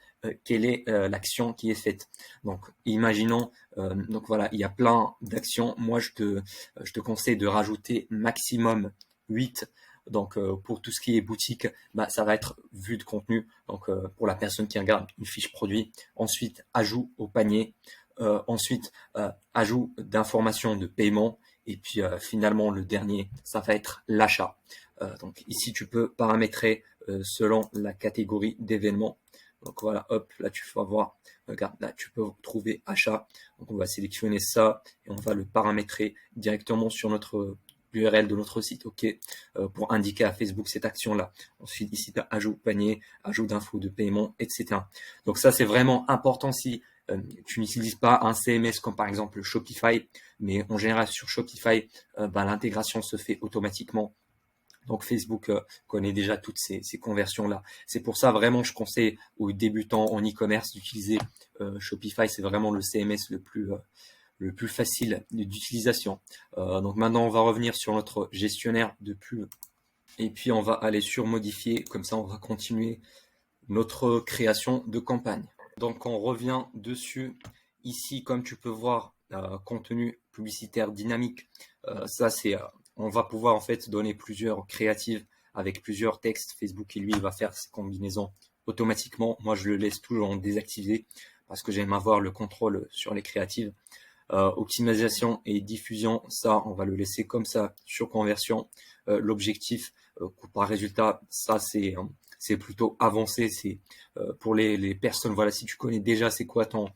quelle est l'action qui est faite. Donc, imaginons, donc voilà, il y a plein d'actions. Moi, je te conseille de rajouter maximum 8. Donc, pour tout ce qui est boutique, bah, ça va être vue de contenu. Donc, pour la personne qui regarde une fiche produit. Ensuite, ajout au panier. Ensuite, ajout d'informations de paiement. Et puis, finalement, le dernier, ça va être l'achat. Donc, ici, tu peux paramétrer selon la catégorie d'événements. Donc voilà, hop, là tu vas voir, regarde, là tu peux trouver achat. Donc on va sélectionner ça et on va le paramétrer directement sur notre l'URL de notre site, ok, pour indiquer à Facebook cette action-là. Ensuite, ici, tu as ajout panier, ajout d'infos de paiement, etc. Donc ça, c'est vraiment important si tu n'utilises pas un CMS comme par exemple Shopify, mais en général sur Shopify, bah, l'intégration se fait automatiquement. Donc Facebook connaît déjà toutes ces conversions-là. C'est pour ça vraiment je conseille aux débutants en e-commerce d'utiliser Shopify. C'est vraiment le CMS le plus facile d'utilisation. Donc maintenant on va revenir sur notre gestionnaire de pub Et puis on va aller sur modifier, comme ça on va continuer notre création de campagne. Donc on revient dessus. Ici, comme tu peux voir, contenu publicitaire dynamique. Ça c'est, on va pouvoir en fait donner plusieurs créatives avec plusieurs textes. Facebook et lui il va faire ces combinaisons automatiquement. Moi je le laisse toujours en désactivé parce que j'aime avoir le contrôle sur les créatives. Optimisation et diffusion, ça on va le laisser comme ça sur conversion. L'objectif coût par résultat, ça c'est plutôt avancé. C'est pour les personnes, voilà, si tu connais déjà c'est quoi ton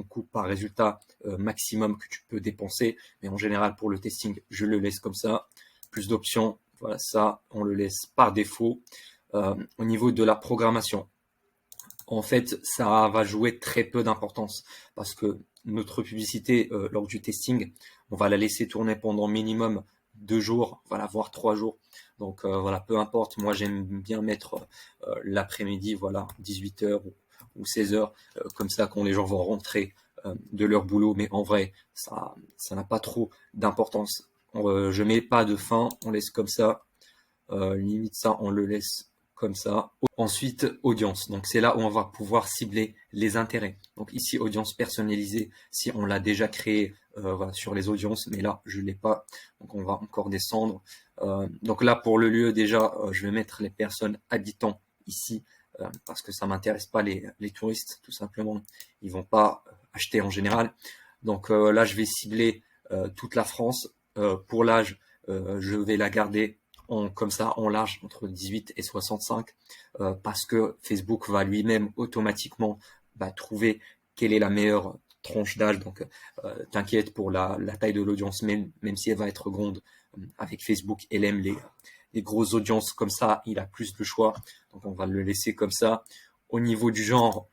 coût par résultat maximum que tu peux dépenser, mais en général pour le testing je le laisse comme ça. Plus d'options, voilà, ça on le laisse par défaut. Au niveau de la programmation, en fait, ça va jouer très peu d'importance parce que notre publicité lors du testing, on va la laisser tourner pendant minimum 2 jours, voilà, voire 3 jours. Donc voilà, peu importe. Moi, j'aime bien mettre l'après-midi, voilà, 18h ou 16h, comme ça quand les gens vont rentrer de leur boulot. Mais en vrai, ça n'a pas trop d'importance. Je mets pas de fin, on laisse comme ça. Limite ça, on le laisse comme ça. Ensuite, audience. Donc c'est là où on va pouvoir cibler les intérêts. Donc ici, audience personnalisée, si on l'a déjà créé voilà, sur les audiences, mais là, je ne l'ai pas. Donc on va encore descendre. Donc là, pour le lieu, déjà, je vais mettre les personnes habitant ici, parce que ça m'intéresse pas les touristes, tout simplement. Ils vont pas acheter en général. Donc là, je vais cibler toute la France. Pour l'âge, je vais la garder comme ça en large entre 18 et 65 parce que Facebook va lui-même automatiquement trouver quelle est la meilleure tranche d'âge. Donc t'inquiète pour la taille de l'audience, même si elle va être grande. Avec Facebook, elle aime les grosses audiences comme ça, il a plus de choix. Donc on va le laisser comme ça. Au niveau du genre,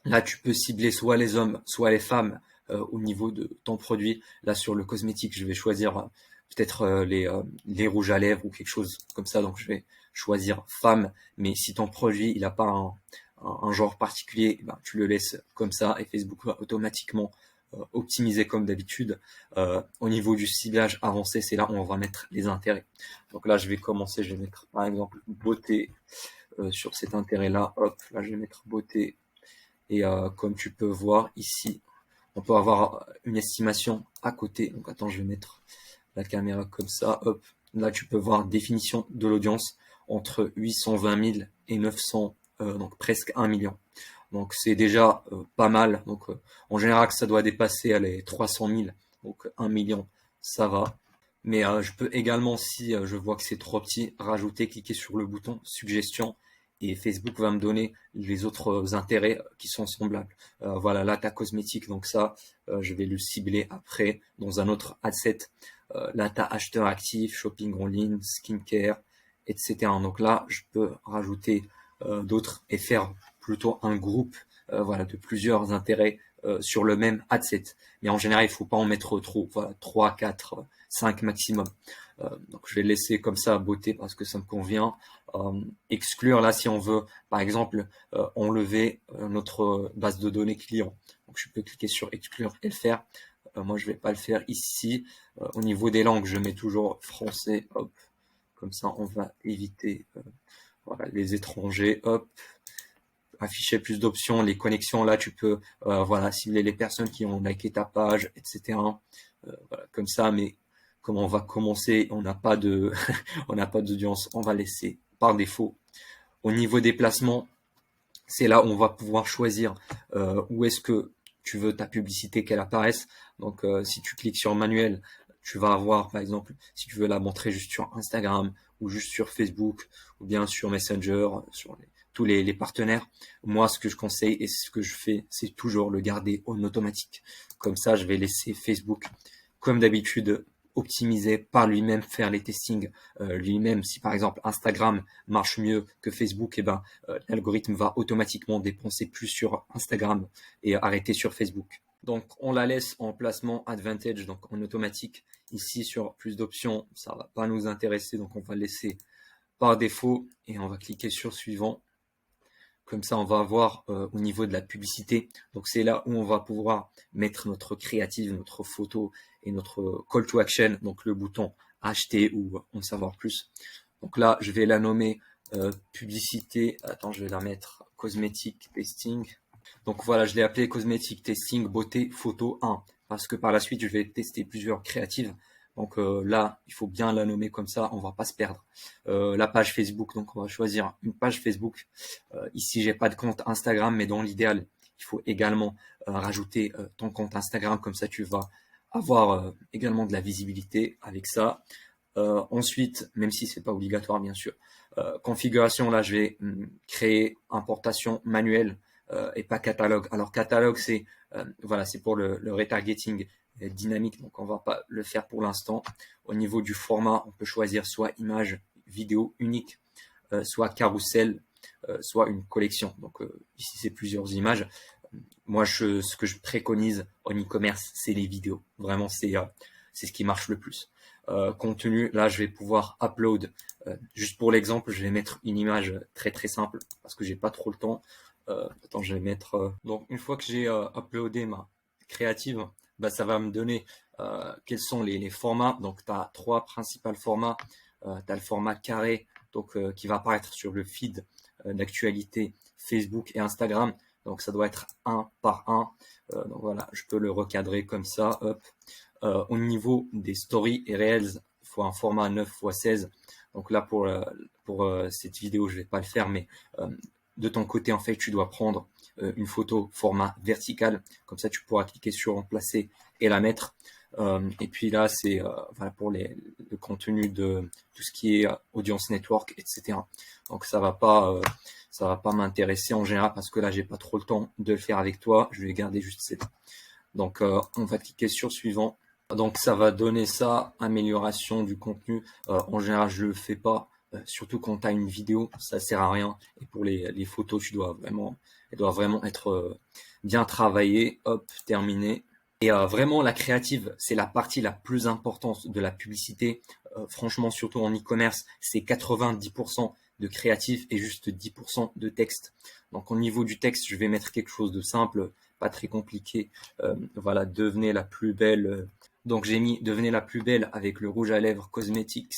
là tu peux cibler soit les hommes, soit les femmes au niveau de ton produit. Là sur le cosmétique, je vais choisir peut-être les rouges à lèvres ou quelque chose comme ça. Donc je vais choisir femme, mais si ton produit il n'a pas un genre particulier, ben, tu le laisses comme ça et Facebook va automatiquement optimiser comme d'habitude. Au niveau du ciblage avancé, c'est là où on va mettre les intérêts. Donc là je vais commencer, je vais mettre par exemple beauté sur cet intérêt-là. Hop, là je vais mettre beauté et comme tu peux voir ici, on peut avoir une estimation à côté. Donc attends, je vais mettre la caméra comme ça, hop. Là, tu peux voir définition de l'audience entre 820 000 et 900, donc presque 1 million. Donc c'est déjà pas mal. Donc en général, ça doit dépasser les 300 000, donc 1 million, ça va. Mais je peux également, si je vois que c'est trop petit, rajouter, cliquer sur le bouton suggestion et Facebook va me donner les autres intérêts qui sont semblables. Voilà, là, ta cosmétique, donc ça, je vais le cibler après dans un autre adset. Là, tu as acheteur actif, shopping en ligne, skincare, etc. Donc là, je peux rajouter d'autres et faire plutôt un groupe voilà, de plusieurs intérêts sur le même adset. Mais en général, il faut pas en mettre trop, voilà, 3, 4, 5 maximum. Donc je vais laisser comme ça beauté parce que ça me convient. Exclure là si on veut, par exemple, enlever notre base de données client. Donc je peux cliquer sur exclure et le faire. Moi, je vais pas le faire ici. Au niveau des langues, je mets toujours français. Hop, comme ça, on va éviter voilà, les étrangers. Hop, afficher plus d'options. Les connexions, là, tu peux voilà, cibler les personnes qui ont liké ta page, etc. Voilà, comme ça, mais comme on va commencer, on n'a pas de, on n'a pas d'audience, on va laisser par défaut. Au niveau des placements, c'est là où on va pouvoir choisir où est-ce que tu veux ta publicité qu'elle apparaisse. Donc, si tu cliques sur manuel, tu vas avoir, par exemple, si tu veux la montrer juste sur Instagram ou juste sur Facebook ou bien sur Messenger, sur tous les partenaires. Moi, ce que je conseille et ce que je fais, c'est toujours le garder en automatique. Comme ça, je vais laisser Facebook, comme d'habitude, optimiser par lui-même, faire les testings lui-même. Si par exemple Instagram marche mieux que Facebook, et ben l'algorithme va automatiquement dépenser plus sur Instagram et arrêter sur Facebook. Donc on la laisse en placement advantage, donc en automatique. Ici sur plus d'options, ça va pas nous intéresser, donc on va laisser par défaut et on va cliquer sur suivant. Comme ça, on va avoir au niveau de la publicité. Donc, c'est là où on va pouvoir mettre notre créative, notre photo et notre call to action. Donc, le bouton acheter ou en savoir plus. Donc là, je vais la nommer publicité. Attends, je vais la mettre cosmétique testing. Donc voilà, je l'ai appelé cosmétique testing beauté photo 1 parce que par la suite, je vais tester plusieurs créatives. Donc là, il faut bien la nommer comme ça, on va pas se perdre. La page Facebook, donc on va choisir une page Facebook. Ici, j'ai pas de compte Instagram, mais dans l'idéal, il faut également rajouter ton compte Instagram, comme ça tu vas avoir également de la visibilité avec ça. Ensuite, même si c'est pas obligatoire bien sûr, configuration, là je vais créer importation manuelle et pas catalogue. Alors catalogue c'est voilà, c'est pour le retargeting dynamique, donc on va pas le faire pour l'instant. Au niveau du format, on peut choisir soit image, vidéo unique, soit carrousel, soit une collection. Donc ici c'est plusieurs images. Moi, ce que je préconise en e-commerce, c'est les vidéos. Vraiment, c'est ce qui marche le plus. Contenu, là, je vais pouvoir upload. Juste pour l'exemple, je vais mettre une image très très simple parce que j'ai pas trop le temps. Attends, je vais mettre. Donc, une fois que j'ai uploadé ma créative, bah, ça va me donner quels sont les formats. Donc, tu as trois principaux formats. Tu as le format carré, donc qui va apparaître sur le feed d'actualité Facebook et Instagram. Donc ça doit être un par un. Donc voilà, je peux le recadrer comme ça. Hop. Au niveau des stories et reels, il faut un format 9x16. Donc là pour cette vidéo, je vais pas le faire, mais de ton côté en fait, tu dois prendre une photo format vertical. Comme ça, tu pourras cliquer sur remplacer et la mettre. Et puis là, c'est voilà pour le contenu de tout ce qui est audience network, etc. Donc ça va pas m'intéresser en général parce que là, j'ai pas trop le temps de le faire avec toi. Je vais garder juste cette. Donc on va cliquer sur suivant. Donc ça va donner ça, amélioration du contenu. En général, je le fais pas. Surtout quand tu as une vidéo, ça sert à rien. Et pour les photos, elles doivent vraiment être bien travaillées. Hop, terminé. Et vraiment, la créative, c'est la partie la plus importante de la publicité. Franchement, surtout en e-commerce, c'est 90% de créatif et juste 10% de texte. Donc au niveau du texte, je vais mettre quelque chose de simple, pas très compliqué. Voilà, devenez la plus belle. Donc j'ai mis devenez la plus belle avec le rouge à lèvres Cosmetics.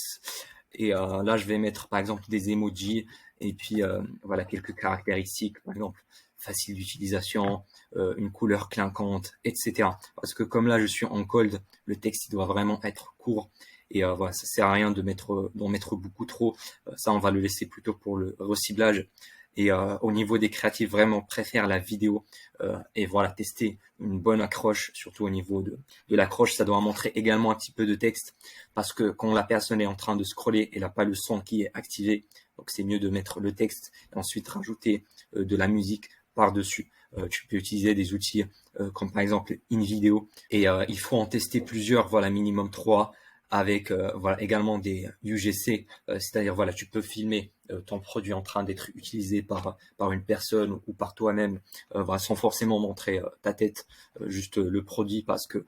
Et là, je vais mettre par exemple des emojis et puis voilà quelques caractéristiques, par exemple facile d'utilisation, une couleur clinquante, etc. Parce que comme là, je suis en cold, le texte il doit vraiment être court. Et voilà, ça sert à rien d'en mettre beaucoup trop. Ça, on va le laisser plutôt pour le reciblage. Et au niveau des créatifs, vraiment préfère la vidéo et voilà, tester une bonne accroche, surtout au niveau de l'accroche. Ça doit montrer également un petit peu de texte parce que quand la personne est en train de scroller, elle n'a pas le son qui est activé. Donc c'est mieux de mettre le texte et ensuite rajouter de la musique par-dessus. Tu peux utiliser des outils comme par exemple InVideo et il faut en tester plusieurs, voilà minimum 3 avec voilà également des UGC, c'est-à-dire voilà tu peux filmer ton produit en train d'être utilisé par une personne ou par toi-même, voilà, sans forcément montrer ta tête, juste le produit parce que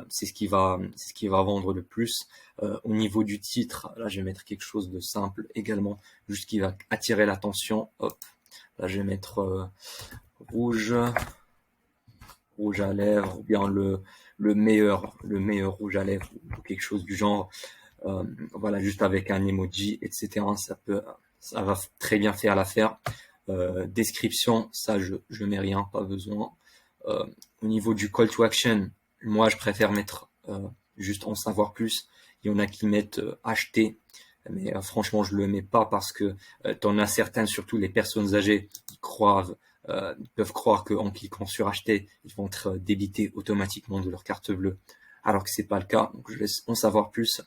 c'est ce qui va vendre le plus. Au niveau du titre, là je vais mettre quelque chose de simple également, juste qui va attirer l'attention. Hop, là je vais mettre rouge à lèvres ou bien le meilleur rouge à lèvres ou quelque chose du genre. Voilà, juste avec un emoji, etc. Ça va très bien faire l'affaire. Description, ça je mets rien, pas besoin. Au niveau du call to action, moi je préfère mettre juste en savoir plus. Il y en a qui mettent acheter, mais franchement je le mets pas parce que t'en as certaines, surtout les personnes âgées, qui peuvent croire qu'en cliquant sur acheter, ils vont être débités automatiquement de leur carte bleue, alors que c'est pas le cas. Donc je laisse en savoir plus.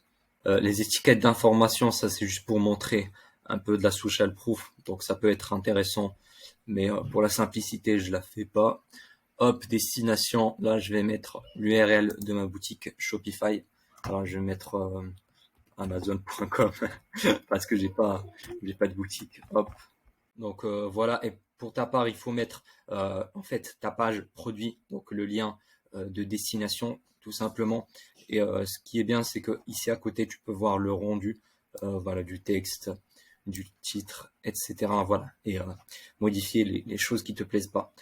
Les étiquettes d'information, ça c'est juste pour montrer un peu de la social proof, donc ça peut être intéressant, mais pour la simplicité, je la fais pas. Hop, destination, là je vais mettre l'URL de ma boutique Shopify. Alors je vais mettre Amazon.com parce que j'ai pas de boutique. Hop. Donc voilà, et pour ta part, il faut mettre en fait ta page produit, donc le lien de destination tout simplement. Et ce qui est bien, c'est que ici à côté, tu peux voir le rendu voilà, du texte, du titre, etc. Voilà, et modifier les choses qui te plaisent pas.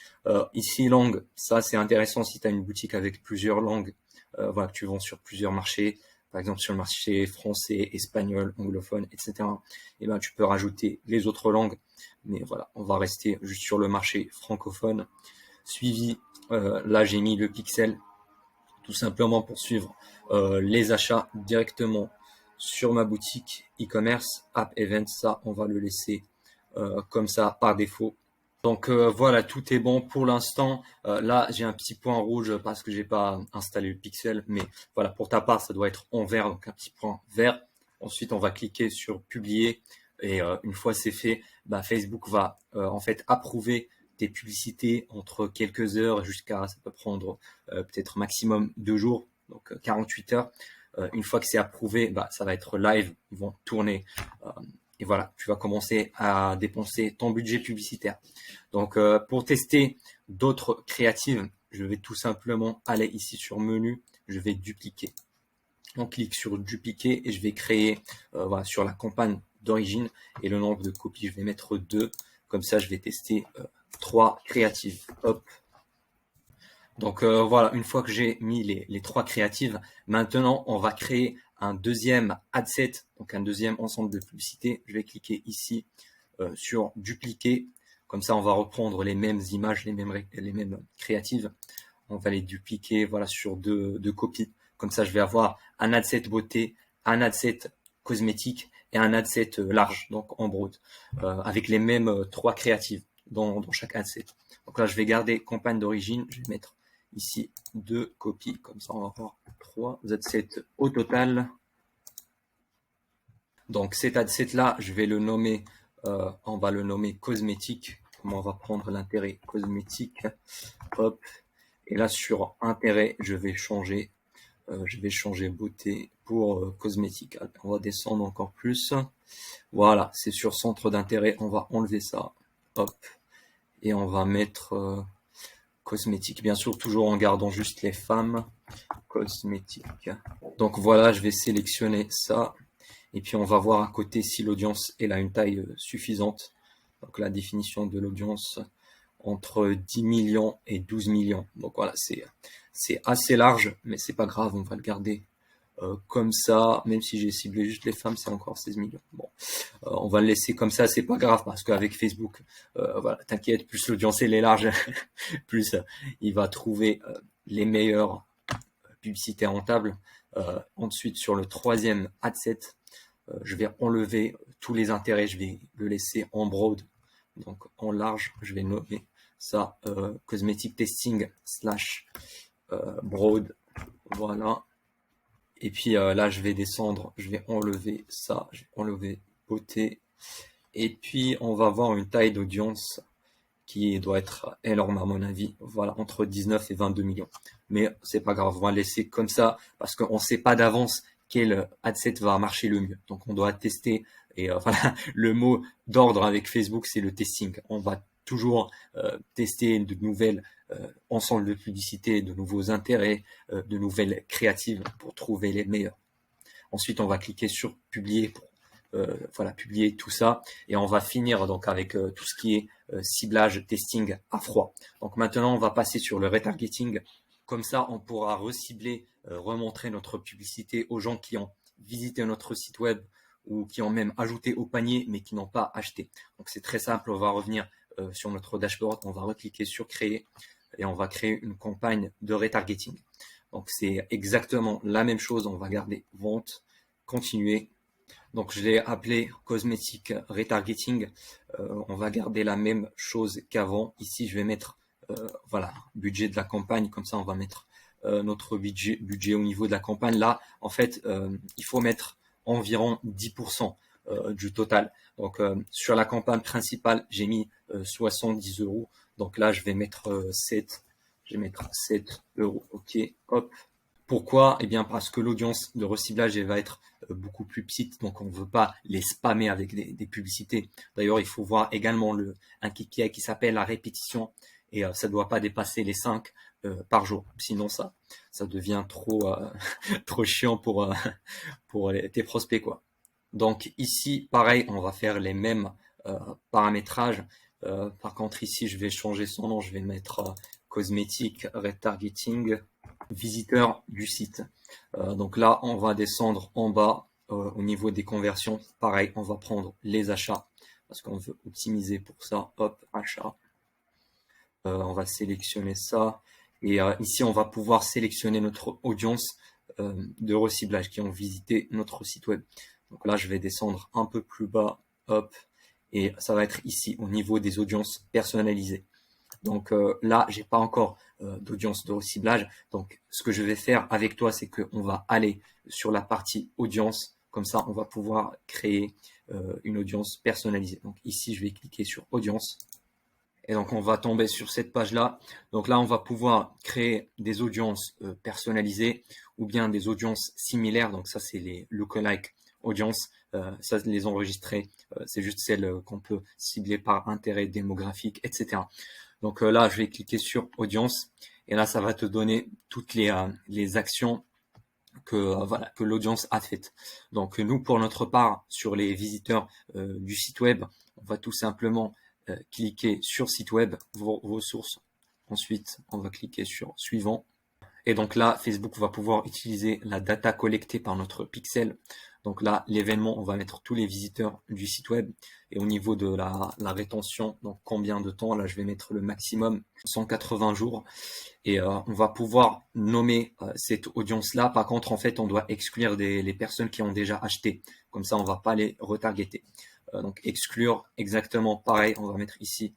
Ici, langue, ça c'est intéressant si tu as une boutique avec plusieurs langues, voilà, que tu vends sur plusieurs marchés. par exemple sur le marché français, espagnol, anglophone, etc., et ben, tu peux rajouter les autres langues. Mais voilà, on va rester juste sur le marché francophone. Suivi, là j'ai mis le pixel tout simplement pour suivre les achats directement sur ma boutique e-commerce, App Events. Ça, on va le laisser comme ça par défaut. Donc voilà, tout est bon pour l'instant. Là, j'ai un petit point rouge parce que j'ai pas installé le pixel, mais voilà, pour ta part, ça doit être en vert, donc un petit point vert. Ensuite, on va cliquer sur publier et une fois c'est fait, bah, Facebook va en fait approuver tes publicités entre quelques heures jusqu'à, ça peut prendre peut-être maximum 2 jours, donc 48 heures. Une fois que c'est approuvé, bah, ça va être live, ils vont tourner. Et voilà, tu vas commencer à dépenser ton budget publicitaire. Donc, pour tester d'autres créatives, je vais tout simplement aller ici sur menu, je vais dupliquer. On clique sur dupliquer et je vais créer voilà, sur la campagne d'origine et le nombre de copies, je vais mettre 2. Comme ça, je vais tester 3 créatives. Hop. Donc voilà, une fois que j'ai mis les 3 créatives, maintenant on va créer un deuxième ad set, donc un deuxième ensemble de publicités. Je vais cliquer ici sur dupliquer. Comme ça, on va reprendre les mêmes images, les mêmes créatives. On va les dupliquer voilà, sur deux copies. Comme ça, je vais avoir un ad set beauté, un ad set cosmétique et un ad set large, donc en broad, avec les mêmes 3 créatives dans chaque ad set. Donc là, je vais garder campagne d'origine. Je vais mettre ici 2 copies. Comme ça, on va avoir 3 ad sets au total. Donc cet ad set là, je vais le nommer, on va le nommer cosmétique. On va prendre l'intérêt cosmétique. Hop. Et là sur intérêt, je vais changer beauté pour cosmétique. On va descendre encore plus. Voilà, c'est sur centre d'intérêt. On va enlever ça. Hop. Et on va mettre cosmétique. Bien sûr, toujours en gardant juste les femmes. Cosmétique. Donc voilà, je vais sélectionner ça. Et puis on va voir à côté si l'audience elle a une taille suffisante. Donc la définition de l'audience entre 10 millions et 12 millions. Donc voilà, c'est assez large, mais c'est pas grave, on va le garder comme ça. Même si j'ai ciblé juste les femmes, c'est encore 16 millions. Bon, on va le laisser comme ça, c'est pas grave parce qu'avec Facebook, voilà, t'inquiète, plus l'audience elle est large, plus il va trouver les meilleures publicités rentables. Ensuite, sur le troisième ad set, je vais enlever tous les intérêts, je vais le laisser en broad, donc en large, je vais nommer ça cosmetic testing / broad, voilà. Et puis là, je vais descendre, je vais enlever ça, je vais enlever beauté. Et puis, on va avoir une taille d'audience qui doit être énorme à mon avis, voilà, entre 19 et 22 millions. Mais c'est pas grave, on va laisser comme ça parce qu'on ne sait pas d'avance quel ad set va marcher le mieux. Donc on doit tester et voilà, le mot d'ordre avec Facebook c'est le testing. On va toujours tester de nouvelles ensembles de publicités, de nouveaux intérêts, de nouvelles créatives pour trouver les meilleurs. Ensuite on va cliquer sur publier pour voilà, publier tout ça et on va finir donc avec tout ce qui est ciblage, testing à froid. Donc maintenant on va passer sur le retargeting. Comme ça on pourra recibler, remontrer notre publicité aux gens qui ont visité notre site web ou qui ont même ajouté au panier mais qui n'ont pas acheté. Donc c'est très simple, on va revenir sur notre dashboard, on va recliquer sur créer et on va créer une campagne de retargeting. Donc c'est exactement la même chose, on va garder vente, continuer. Donc je l'ai appelé cosmétique retargeting. On va garder la même chose qu'avant. Ici je vais mettre voilà, budget de la campagne, comme ça on va mettre notre budget au niveau de la campagne. Là en fait il faut mettre environ 10% du total. Donc sur la campagne principale j'ai mis 70 euros. Donc là je vais mettre 7. Je vais mettre 7 euros. Ok, hop. Pourquoi? Eh bien parce que l'audience de reciblage elle va être beaucoup plus petite, donc on ne veut pas les spammer avec des publicités. D'ailleurs, il faut voir également un KPI qui s'appelle la répétition et ça ne doit pas dépasser les 5 par jour. Sinon, ça devient trop, trop chiant pour tes prospects, quoi. Donc ici, pareil, on va faire les mêmes paramétrages. Par contre, ici, je vais changer son nom. Je vais mettre cosmétique retargeting. visiteurs du site. Donc là, on va descendre en bas au niveau des conversions. Pareil, on va prendre les achats parce qu'on veut optimiser pour ça. Hop, achat. On va sélectionner ça. Et ici, on va pouvoir sélectionner notre audience de reciblage qui ont visité notre site web. Donc là, je vais descendre un peu plus bas. Hop. Et ça va être ici au niveau des audiences personnalisées. Donc là, j'ai pas encore d'audience de reciblage. Donc ce que je vais faire avec toi, c'est qu'on va aller sur la partie audience. Comme ça, on va pouvoir créer une audience personnalisée. Donc ici, je vais cliquer sur audience. Et donc on va tomber sur cette page-là. Donc là, on va pouvoir créer des audiences personnalisées ou bien des audiences similaires. Donc ça, c'est les lookalike audience. Ça, les enregistrer, c'est juste celles qu'on peut cibler par intérêt démographique, etc. Donc là, je vais cliquer sur audience et là, ça va te donner toutes les actions que l'audience a faites. Donc nous, pour notre part, sur les visiteurs du site web, on va tout simplement cliquer sur site web, vos sources. Ensuite, on va cliquer sur suivant. Et donc là, Facebook va pouvoir utiliser la data collectée par notre pixel. Donc là, l'événement, on va mettre tous les visiteurs du site web. Et au niveau de la rétention, donc combien de temps, là, je vais mettre le maximum, 180 jours. Et on va pouvoir nommer cette audience-là. Par contre, en fait, on doit exclure les personnes qui ont déjà acheté. Comme ça, on va pas les retargeter. Donc exclure, exactement pareil, on va mettre ici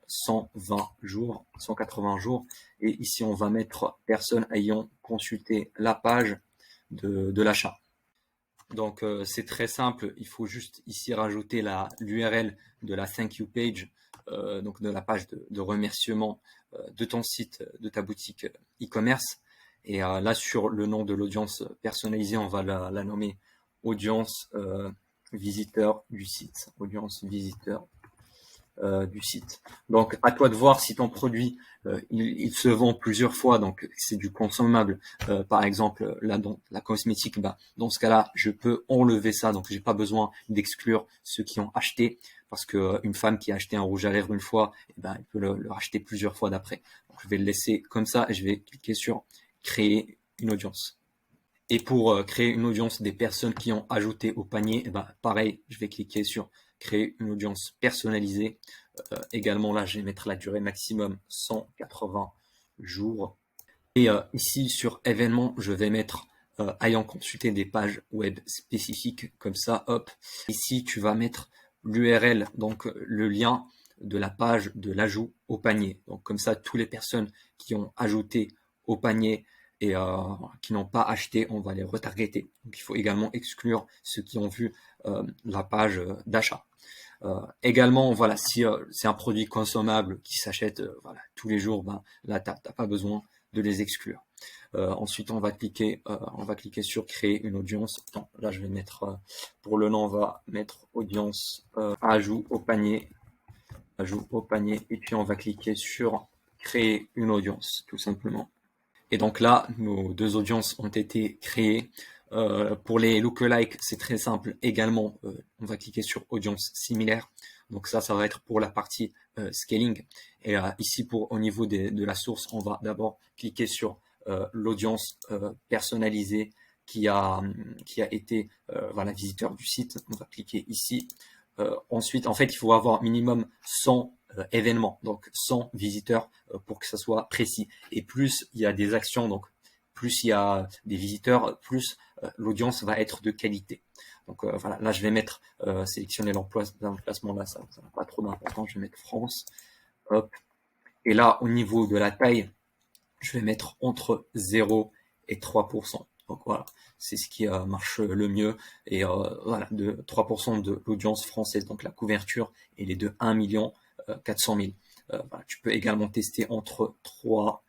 120 jours, 180 jours. Et ici, on va mettre personnes ayant consulté la page de l'achat. Donc, c'est très simple. Il faut juste ici rajouter l'URL de la thank you page, donc de la page de remerciement de ton site, de ta boutique e-commerce. Et là, sur le nom de l'audience personnalisée, on va la nommer audience visiteur du site. Audience visiteur du site. Donc, à toi de voir si ton produit il se vend plusieurs fois, donc c'est du consommable. Par exemple, là, dans la cosmétique, dans ce cas-là, je peux enlever ça, donc j'ai pas besoin d'exclure ceux qui ont acheté, parce que une femme qui a acheté un rouge à lèvres une fois, elle peut le racheter plusieurs fois d'après. Donc, je vais le laisser comme ça et je vais cliquer sur créer une audience. Et pour créer une audience des personnes qui ont ajouté au panier, pareil, je vais cliquer sur créer une audience personnalisée. Également, là, je vais mettre la durée maximum 180 jours. Et ici, sur événements, je vais mettre ayant consulté des pages web spécifiques, comme ça, hop. Ici, tu vas mettre l'URL, donc le lien de la page de l'ajout au panier. Donc, comme ça, toutes les personnes qui ont ajouté au panier et qui n'ont pas acheté, on va les retargeter. Donc, il faut également exclure ceux qui ont vu la page d'achat. Également, voilà, si c'est un produit consommable qui s'achète tous les jours, là, t'as pas besoin de les exclure. Ensuite, on va cliquer sur créer une audience. Attends, là, je vais mettre pour le nom, on va mettre audience ajout au panier, et puis on va cliquer sur créer une audience, tout simplement. Et donc là, nos deux audiences ont été créées. Pour les lookalike, c'est très simple. Également, on va cliquer sur audience similaire. Donc ça va être pour la partie scaling. Et ici, au niveau de la source, on va d'abord cliquer sur l'audience personnalisée qui a été visiteur du site. On va cliquer ici. Ensuite, en fait, il faut avoir minimum 100 événements, donc 100 visiteurs pour que ça soit précis. Et plus il y a des actions, donc plus il y a des visiteurs, plus l'audience va être de qualité. Donc voilà, là je vais mettre sélectionner l'emplacement, là ça n'a pas trop d'importance, je vais mettre France. Hop. Et là au niveau de la taille, je vais mettre entre 0 et 3%. Donc voilà, c'est ce qui marche le mieux. Et voilà, de 3% de l'audience française, donc la couverture, elle est de 1 400 000. Voilà, tu peux également tester entre 3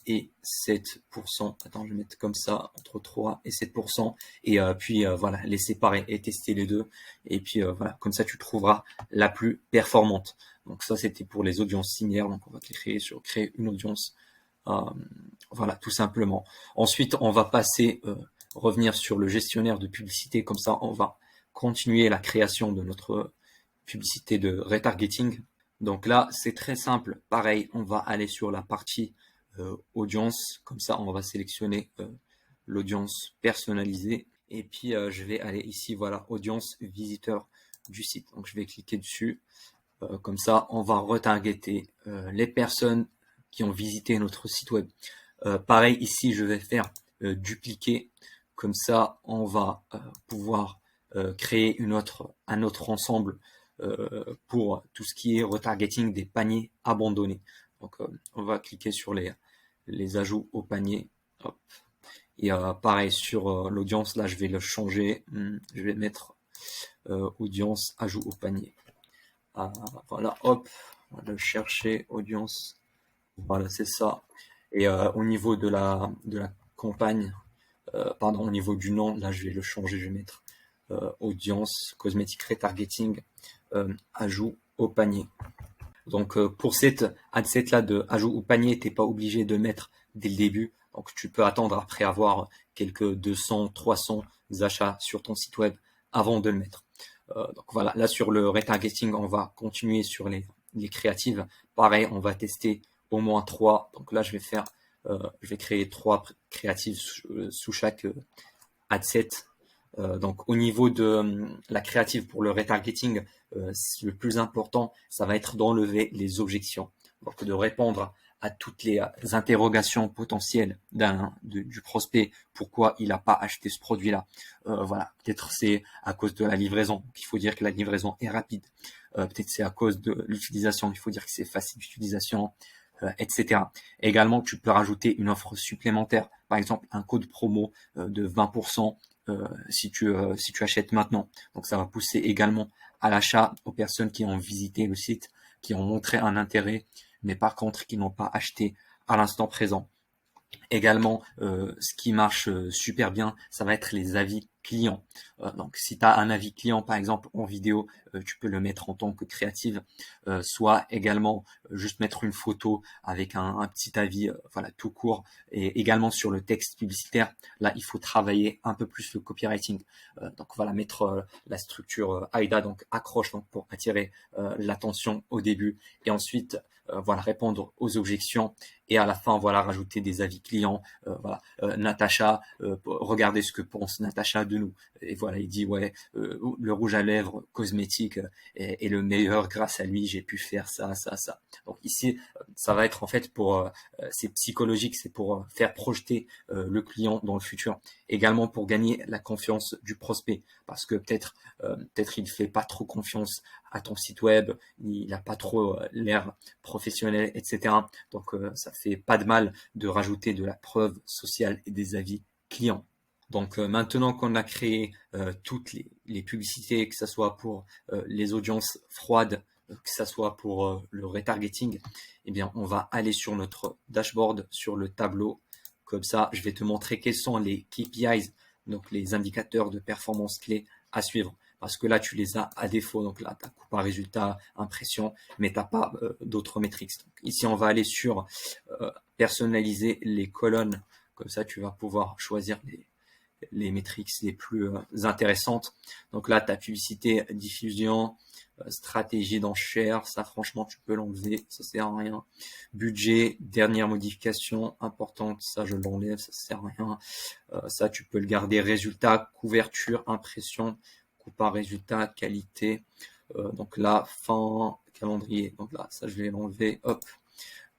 et 7%. Attends, je vais mettre comme ça, entre 3 et 7%. Et puis voilà, les séparer et tester les deux. Et puis voilà, comme ça tu trouveras la plus performante. Donc ça, c'était pour les audiences similaires. Donc on va cliquer sur créer une audience. Voilà, tout simplement. Ensuite, on va revenir sur le gestionnaire de publicité. Comme ça, on va continuer la création de notre publicité de retargeting. Donc là, c'est très simple. Pareil, on va aller sur la partie audience. Comme ça, on va sélectionner l'audience personnalisée. Et puis, je vais aller ici, voilà, audience visiteur du site. Donc, je vais cliquer dessus. Comme ça, on va retargeter les personnes qui ont visité notre site web. Pareil, ici, je vais faire dupliquer. Comme ça, on va pouvoir créer un autre ensemble pour tout ce qui est retargeting des paniers abandonnés. Donc, on va cliquer sur les ajouts au panier. Hop. Et pareil, sur l'audience, là, je vais le changer. Je vais mettre audience, ajout au panier. Voilà, hop, on va le chercher, audience. Voilà, c'est ça. Et au niveau de la campagne, pardon, au niveau du nom, là, je vais le changer, je vais mettre audience, cosmétique retargeting, ajout au panier. Donc, pour cette ad set là de ajout au panier, t'es pas obligé de mettre dès le début. Donc, tu peux attendre après avoir quelques 200, 300 achats sur ton site web avant de le mettre. Donc voilà, là sur le retargeting, on va continuer sur les créatives. Pareil, on va tester au moins 3. Donc là, je vais créer 3 créatives sous chaque ad set. Donc au niveau de la créative pour le retargeting, le plus important, ça va être d'enlever les objections. Donc de répondre à toutes les interrogations potentielles du prospect, pourquoi il n'a pas acheté ce produit-là. Voilà, peut-être c'est à cause de la livraison, donc il faut dire que la livraison est rapide. Peut-être c'est à cause de l'utilisation, il faut dire que c'est facile d'utilisation, etc. Également, tu peux rajouter une offre supplémentaire, par exemple un code promo de 20% si tu achètes maintenant. Donc ça va pousser également à l'achat aux personnes qui ont visité le site, qui ont montré un intérêt, mais par contre qui n'ont pas acheté à l'instant présent. Également, ce qui marche super bien, ça va être les avis clients. Donc, si tu as un avis client, par exemple, en vidéo, tu peux le mettre en tant que créative, soit également juste mettre une photo avec un petit avis, voilà, tout court, et également sur le texte publicitaire. Là, il faut travailler un peu plus le copywriting. Donc, voilà, mettre la structure AIDA, donc accroche, donc pour attirer l'attention au début, et ensuite voilà, répondre aux objections, et à la fin, voilà, rajouter des avis clients. Voilà, Natacha, regardez ce que pense Natacha de nous. Et voilà, il dit ouais, le rouge à lèvres cosmétique est le meilleur. Grâce à lui, j'ai pu faire ça, ça, ça. Donc ici, ça va être en fait c'est psychologique, c'est pour faire projeter le client dans le futur. Également pour gagner la confiance du prospect, parce que peut-être il fait pas trop confiance à ton site web, il n'a pas trop l'air professionnel, etc. Donc ça fait pas de mal de rajouter de la preuve sociale et des avis clients. Donc maintenant qu'on a créé toutes les publicités, que ce soit pour les audiences froides, que ce soit pour le retargeting, eh bien on va aller sur notre dashboard, sur le tableau. Comme ça, je vais te montrer quels sont les KPIs, donc les indicateurs de performance clés à suivre. Parce que là, tu les as à défaut. Donc là, tu as coût par résultat, impression, mais tu n'as pas d'autres métriques. Donc, ici, on va aller sur personnaliser les colonnes. Comme ça, tu vas pouvoir choisir les métriques les plus intéressantes. Donc là, ta publicité, diffusion, stratégie d'enchère, ça franchement, tu peux l'enlever, ça sert à rien. Budget, dernière modification importante, ça je l'enlève, ça sert à rien. Ça, tu peux le garder. Résultat, couverture, impression, coût par résultat, qualité. Donc là, fin calendrier. Donc là, ça je vais l'enlever. Hop.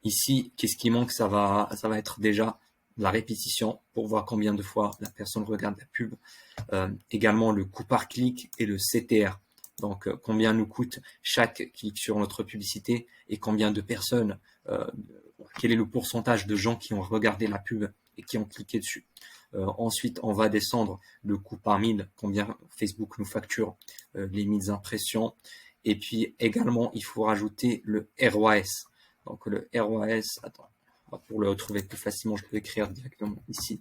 Ici, qu'est-ce qui manque? Ça va être déjà la répétition pour voir combien de fois la personne regarde la pub. Également le coût par clic et le CTR. Donc combien nous coûte chaque clic sur notre publicité et combien de personnes, quel est le pourcentage de gens qui ont regardé la pub et qui ont cliqué dessus. Ensuite, on va descendre le coût par 1000, combien Facebook nous facture les 1000 impressions. Et puis également, il faut rajouter le ROAS. Donc le ROAS, attends, pour le retrouver plus facilement, je peux écrire directement ici.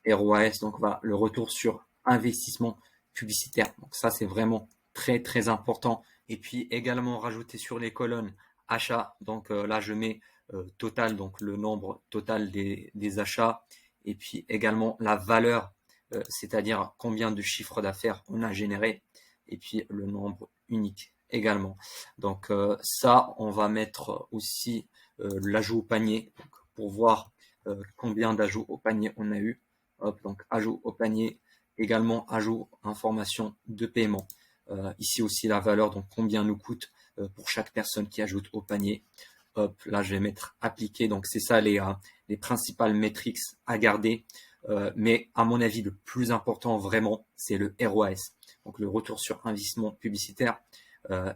ROAS, donc voilà, le retour sur investissement publicitaire. Donc ça, c'est vraiment très très important. Et puis également rajouter sur les colonnes achats. Donc là, je mets total, donc le nombre total des achats. Et puis également la valeur, c'est-à-dire combien de chiffre d'affaires on a généré. Et puis le nombre unique également. Donc ça, on va mettre aussi l'ajout au panier pour voir combien d'ajouts au panier on a eu. Hop, donc ajout au panier, également ajout information de paiement. Ici aussi la valeur, donc combien nous coûte pour chaque personne qui ajoute au panier. Hop, là je vais mettre appliquer. Donc c'est ça les principales métriques à garder. Mais à mon avis, le plus important vraiment, c'est le ROAS, donc le retour sur investissement publicitaire.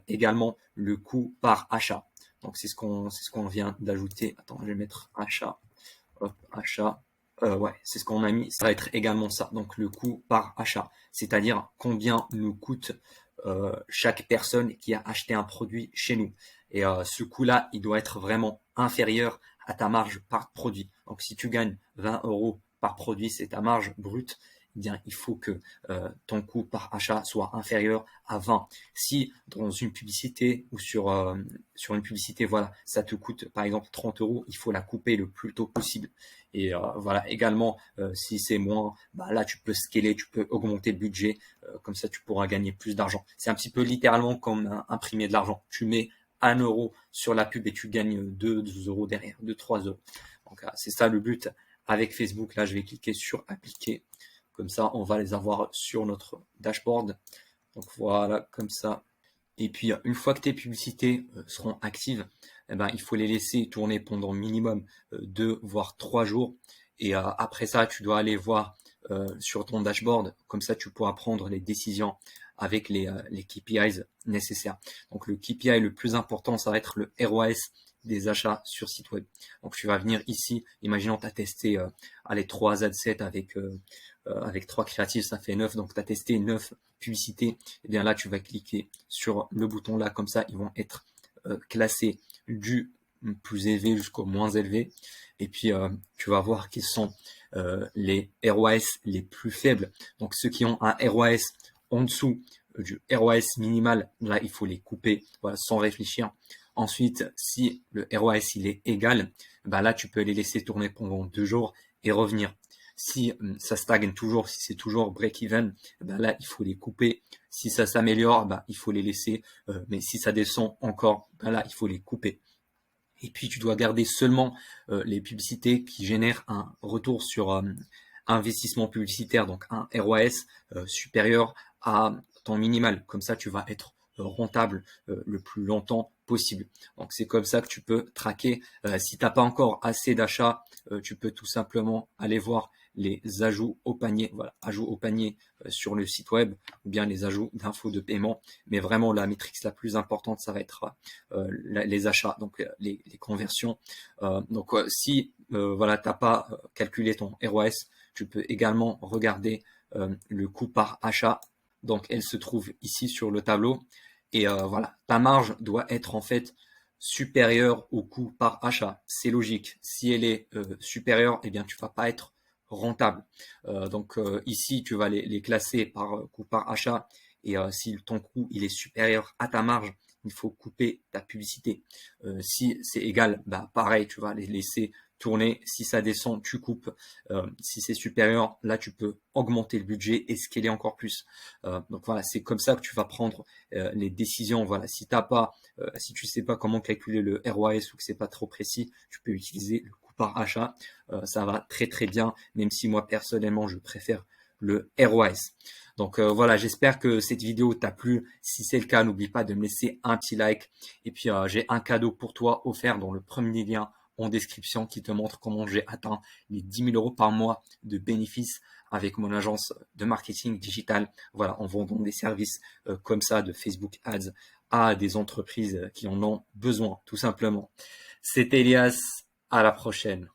Également le coût par achat. Donc c'est ce qu'on vient d'ajouter. Attends, je vais mettre achat. Hop, achat. Ouais, c'est ce qu'on a mis. Ça va être également ça. Donc le coût par achat, c'est-à-dire combien nous coûte chaque personne qui a acheté un produit chez nous. Et ce coût-là, il doit être vraiment inférieur à ta marge par produit. Donc si tu gagnes 20 euros par produit, c'est ta marge brute. Eh bien, il faut que ton coût par achat soit inférieur à 20. Si dans une publicité ou sur une publicité, voilà, ça te coûte par exemple 30 euros, il faut la couper le plus tôt possible. Et voilà, également, si c'est moins, bah là tu peux scaler, tu peux augmenter le budget, comme ça tu pourras gagner plus d'argent. C'est un petit peu littéralement comme imprimer de l'argent. Tu mets 1 euro sur la pub et tu gagnes 2 euros derrière, 2, 3 euros. Donc c'est ça le but avec Facebook. Là, je vais cliquer sur appliquer. Comme ça, on va les avoir sur notre dashboard. Donc voilà, comme ça. Et puis, une fois que tes publicités seront actives, eh ben, il faut les laisser tourner pendant minimum 2 voire 3 jours. Et après ça, tu dois aller voir sur ton dashboard. Comme ça, tu pourras prendre les décisions avec les KPIs nécessaires. Donc, le KPI le plus important, ça va être le ROAS des achats sur site web. Donc, tu vas venir ici. Imaginons tu as testé les 3 ad sets avec 3 créatifs, ça fait 9. Donc, tu as testé 9 publicités. Et bien là, tu vas cliquer sur le bouton là. Comme ça, ils vont être classés du plus élevé jusqu'au moins élevé. Et puis, tu vas voir qu'ils sont les ROAS les plus faibles. Donc, ceux qui ont un ROAS en dessous du ROAS minimal, là, il faut les couper, voilà, sans réfléchir. Ensuite, si le ROAS il est égal, bah là, tu peux les laisser tourner pendant 2 jours et revenir. Si ça stagne toujours, si c'est toujours break-even, ben là, il faut les couper. Si ça s'améliore, ben, il faut les laisser. Mais si ça descend encore, ben là, il faut les couper. Et puis, tu dois garder seulement les publicités qui génèrent un retour sur investissement publicitaire, donc un ROAS supérieur à ton minimal. Comme ça, tu vas être rentable le plus longtemps possible. Donc c'est comme ça que tu peux traquer. Si tu n'as pas encore assez d'achats, tu peux tout simplement aller voir les ajouts au panier, voilà, ajouts au panier sur le site web, ou bien les ajouts d'infos de paiement. Mais vraiment la métrique la plus importante, ça va être les achats, donc les conversions. Donc si voilà, t'as pas calculé ton ROAS, tu peux également regarder le coût par achat. Donc elle se trouve ici sur le tableau. Et voilà, ta marge doit être en fait supérieure au coût par achat. C'est logique. Si elle est supérieure, eh bien tu vas pas être rentable. Donc ici, tu vas les classer par coût par achat. Et si ton coût il est supérieur à ta marge, il faut couper ta publicité. Si c'est égal, bah pareil, tu vas les laisser tourner. Si ça descend, tu coupes. Si c'est supérieur, là tu peux augmenter le budget et scaler encore plus. Donc voilà, c'est comme ça que tu vas prendre les décisions. Voilà, si si tu sais pas comment calculer le ROAS ou que c'est pas trop précis, tu peux utiliser le coût par achat. Ça va très très bien, même si moi personnellement je préfère le ROAS. Donc voilà, j'espère que cette vidéo t'a plu. Si c'est le cas, n'oublie pas de me laisser un petit like. Et puis j'ai un cadeau pour toi offert dans le premier lien en description qui te montre comment j'ai atteint les 10 000 euros par mois de bénéfices avec mon agence de marketing digital. Voilà, en vendant des services comme ça de Facebook Ads à des entreprises qui en ont besoin, tout simplement. C'était Elias, à la prochaine.